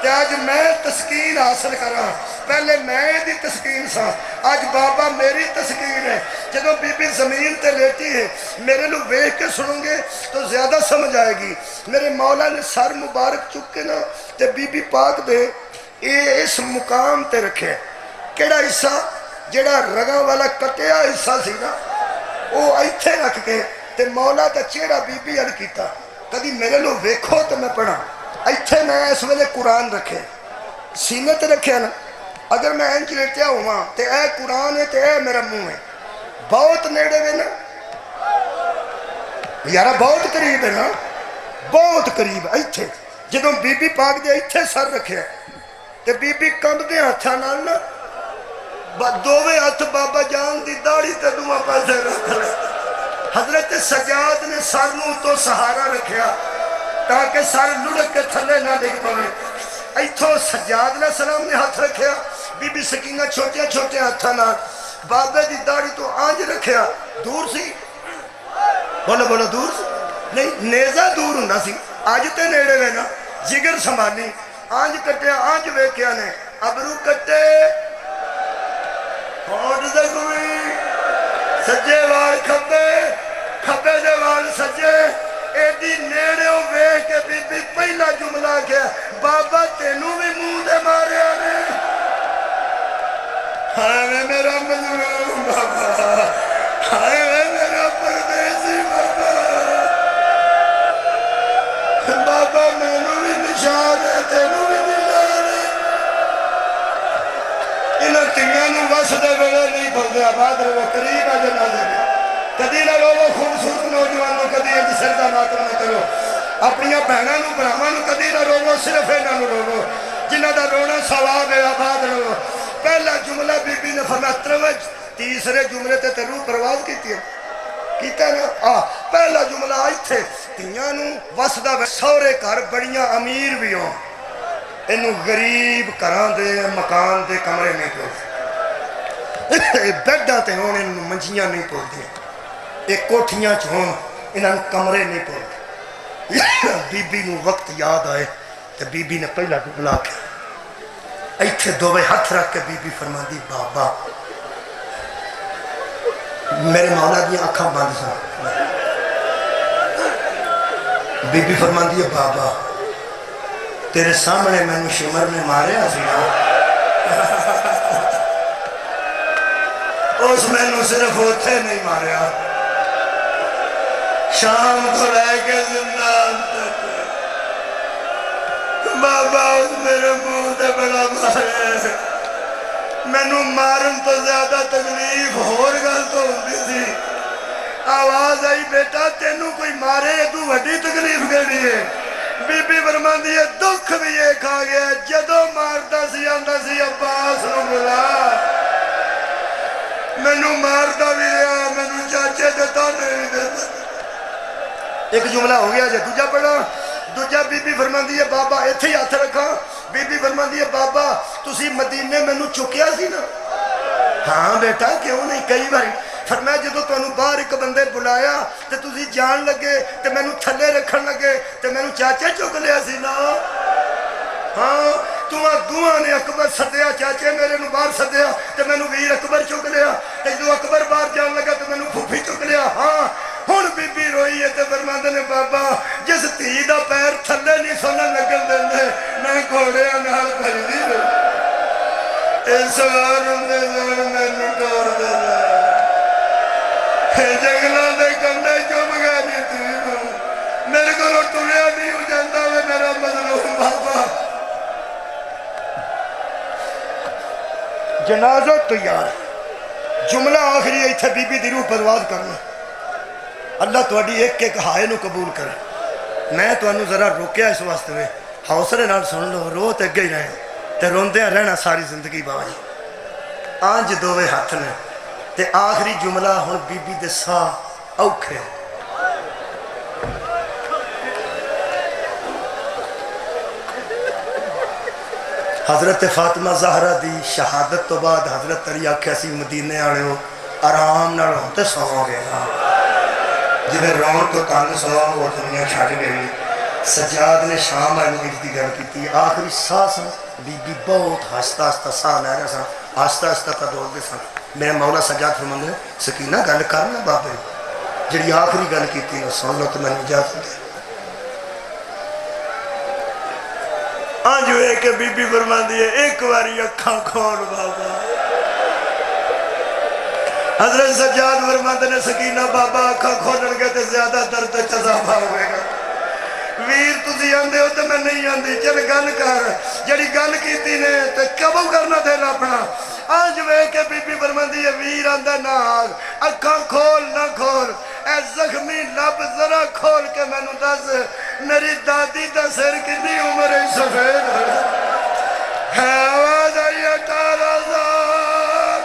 تے آج میں تسکین حاصل کراں پہلے میں دی تسکین سا آج بابا میری تسکین ہے جدو بی بی زمین تے لیتی ہے میرے لوگ ویکھ کے سنوں گے تو زیادہ سمجھ آئے گی میرے مولا نے سر مبارک چک کے نا تے بی بی پاک دے اس مقام تے رکھے کیڑا حصہ جڑا رگا والا کٹیا حصہ سی نا وہ ایتھے رکھ کے تے مولا تا چہرہ بی بی عرض کیتا کدی میرے لوگ ویکھو تو میں پڑھا ایتھے میں اس ویلے قرآن رکھے سینے تے رکھے نا اگر میں انج لیٹیا ہوا تے اے قرآن ہے تے اے میرا منہ ہے بہت نیڑے میں نا یارا بہت قریب ہے نا بہت قریب ایتھے جدوں بی بی پاک دے ایتھے سر رکھے تے بی بی کمب دے ہاتھاں نال نا دووے ہاتھ بابا جان دی داڑھی تے دوواں پاسے رکھ لے حضرت سجاد نے سر نوں تو سہارا رکھیا تاکہ سر لڑک کے تھلے نہ ڈگ پوے ایتھوں سجاد علیہ السلام نے ہاتھ رکھیا بی بی سکینہ چھوٹے چھوٹے ہاتھاں نال بابے دی داڑھی تو آنج رکھیا دور سی بولو بولو دور سی نہیں نیزہ دور ہوندا سی آج تے نیڑے وے نا جگر سنبھالی آنج کٹیا آنج ویکھیا نے ابرو کٹے ہونٹ دے کوئی سجے وال کھبے کھبے دے وال سجے ایڈی نیڑے ہو ویکھ کے بی بی پہلا جملہ کیا بابا تینوں بھی منہ دے مارے آنے ہائے میں میرا مظلوم بابا ہائے میں میرا پردیسی بابا بابا مینوں بھی نشان ہے تینوں بھی نشان ہے انہاں تیاں نوں وس دے ویلے نہیں بھولدے آباد رہو قریب آ جنازے میں کدی نہ رو خوبصورت نوجوانوں کدی انج سردہ ماتم نہ کرو اپنیاں بہناں نوں بھراواں نوں کدی نہ رو صرف انہاں نوں رو جنہ دا رونا ثواب ہے آباد رہو پہلا جملہ بی بی نے فرمایا تیسرے جملے تے روح پرواز کیتی ہے کیتا نا پہلا جملہ ایتھے تیاں نوں وسدا سورے گھر بڑیاں امیر بھی ہوں انہوں غریب گھراں دے مکان دے کمرے نہیں پہنچے بیڈاں تے ہون انہوں منجیاں نہیں پہنچدیاں ایک کوٹھیاں چھون انہوں کمرے نہیں پہنچے بی بی نو وقت یاد آئے تو بی بی نے پہلا جملہ کیا ایتھے دووے ہاتھ رکھ کے بی بی فرما دی بابا میرے مولا دی آنکھاں بند سا بی بی فرما دی بابا تیرے سامنے میں نے شمر نے مارے آسیا اس میں نے صرف ہوتے نہیں مارے شام کو لے کے زندان تک بابا اس میرے منہ تے بڑا مارے میں نو مارن تو زیادہ تکلیف ہور گل تو ہوندی سی آواز آئی بیٹا تینوں کوئی مارے تو وڈی تکلیف کیڑی ہے بی بی فرماندی ہے دکھ بھی یہ کھا گیا جدو مارتا سی آندا سی عباس نو بلا مینوں مارتا بھی رہا مینوں چاچے تے تانے بھی دیتا ایک جملہ ہو گیا جی دوجا پڑھا دوجا بی بی فرماندی ہے بابا ایتھے ہی ہاتھ رکھا بی بی فرماندی ہے بابا تسی مدینے مینوں چکیا سی نا ہاں بیٹا کیوں نہیں کئی باری فرمایا جدو تمہیں باہر ایک بندے بلایا تو تسی جان لگے تو مینوں تھلے رکھن لگے تو مینوں چاچا چک لیا سی نا ہاں دعا نے اکبر سدیا چاچے میرے نو باہر سدیا تو مینوں ویر اکبر چک لیا تو جدو اکبر باہر جان لگا تو مینوں پھوپھی چک لیا ہاں ہن بی بی روئی ہے تو فرماندے نے بابا جس دھی دا پیر تھلے نہیں سونا لگن دیندے میں گھوڑیاں نال بھجدی رہی اس وار اندے زور مینوں ٹور دے جنگلاں دے کنڈے چوب گئے نہیں تھی میرے کو ٹریا نہیں ہو جاتا وے میرا مظلوم بابا جنازہ تیار جملہ آخری ایتھے بی بی دی روح پرواز کرنا اللہ تہاڈی ایک ایک ہائے نو قبول کرے میں تانوں ذرا روکیا اس واسطے میں حوصلے نال سن لو رو تے اگے ہی رہنا تے روندیاں رہنا ساری زندگی بابا جی آنج دووے ہاتھ نے تے آخری جملہ ہن بی بی دے ساہ اوکھے حضرت فاطمہ زہرہ دی شہادت تو بعد حضرت علی آکھیا سی مدینے آڑے ہو آرام نہ رہتے سو گے جنہیں رون تو تانگ سو وہ دنیا چھاڑ گئی سجاد نے شام آئے مجھے دی گھر کی تھی آخری ساس بی بی بہت ہستا ہستا ساہ لے رہا سا ہستا ہستا تا دوڑ دے سا میرے مولا سجاد فرماندے سکینہ گل کرنا بابے جڑی آخری گل کی تھی وہ سن لو تو میں نے اجازت دے آج ہوئے کہ بی بی فرماندی ہے ایک باری اکھاں کھول بابا حضرت سجاد فرماندے نے سکینہ بابا اکھاں کھولن گے تے زیادہ درد چزابہ ہوئے گا ویر تُسی آندے ہو تو میں نہیں آندی چل گل کر جڑی گل کیتی نے تے کبو کرنا دے اپنا آج وے کہ بی بی فرماندی ہے ویر آندہ نہ آگ اکھاں کھول نہ کھول اے زخمی لب ذرا کھول کے میں نو دس میری دادی دا سر کتنی عمر سفید ہے آواز آئی 18,000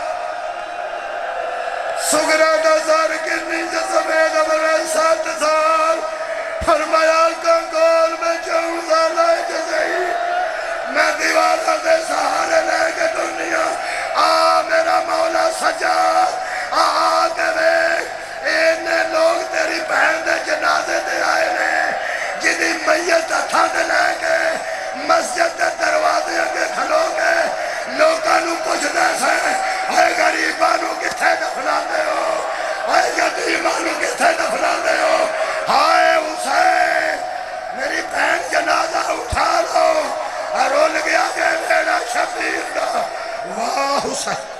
سگرہ دا سر کتنی سفید عمر 7 سال فرمایا کنگول میں 4 سال آئے جزائی میں دیوارہ دے سہارے لے کے دنیا میرا مولا سجا کے دیکھ انہیں لوگ تیری بہن دے جنازے دے آئے نے جدی میت ہتھاں دے لے کے مسجد دے دروازے اگے کھلو گے لوگاں نو پوچھ دے سے اے غریبانو کتھے دفنا دے ہو اے یتیمانو کتھے دفنا دے ہو ہائے حسین میری بہن جنازہ اٹھا لو رول گیا کہ میرا شبیر دا واہ حسین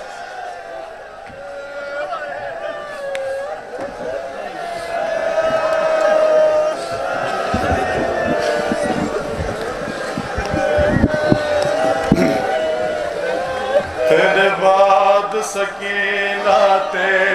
تیرے بعد سکینہ تیرے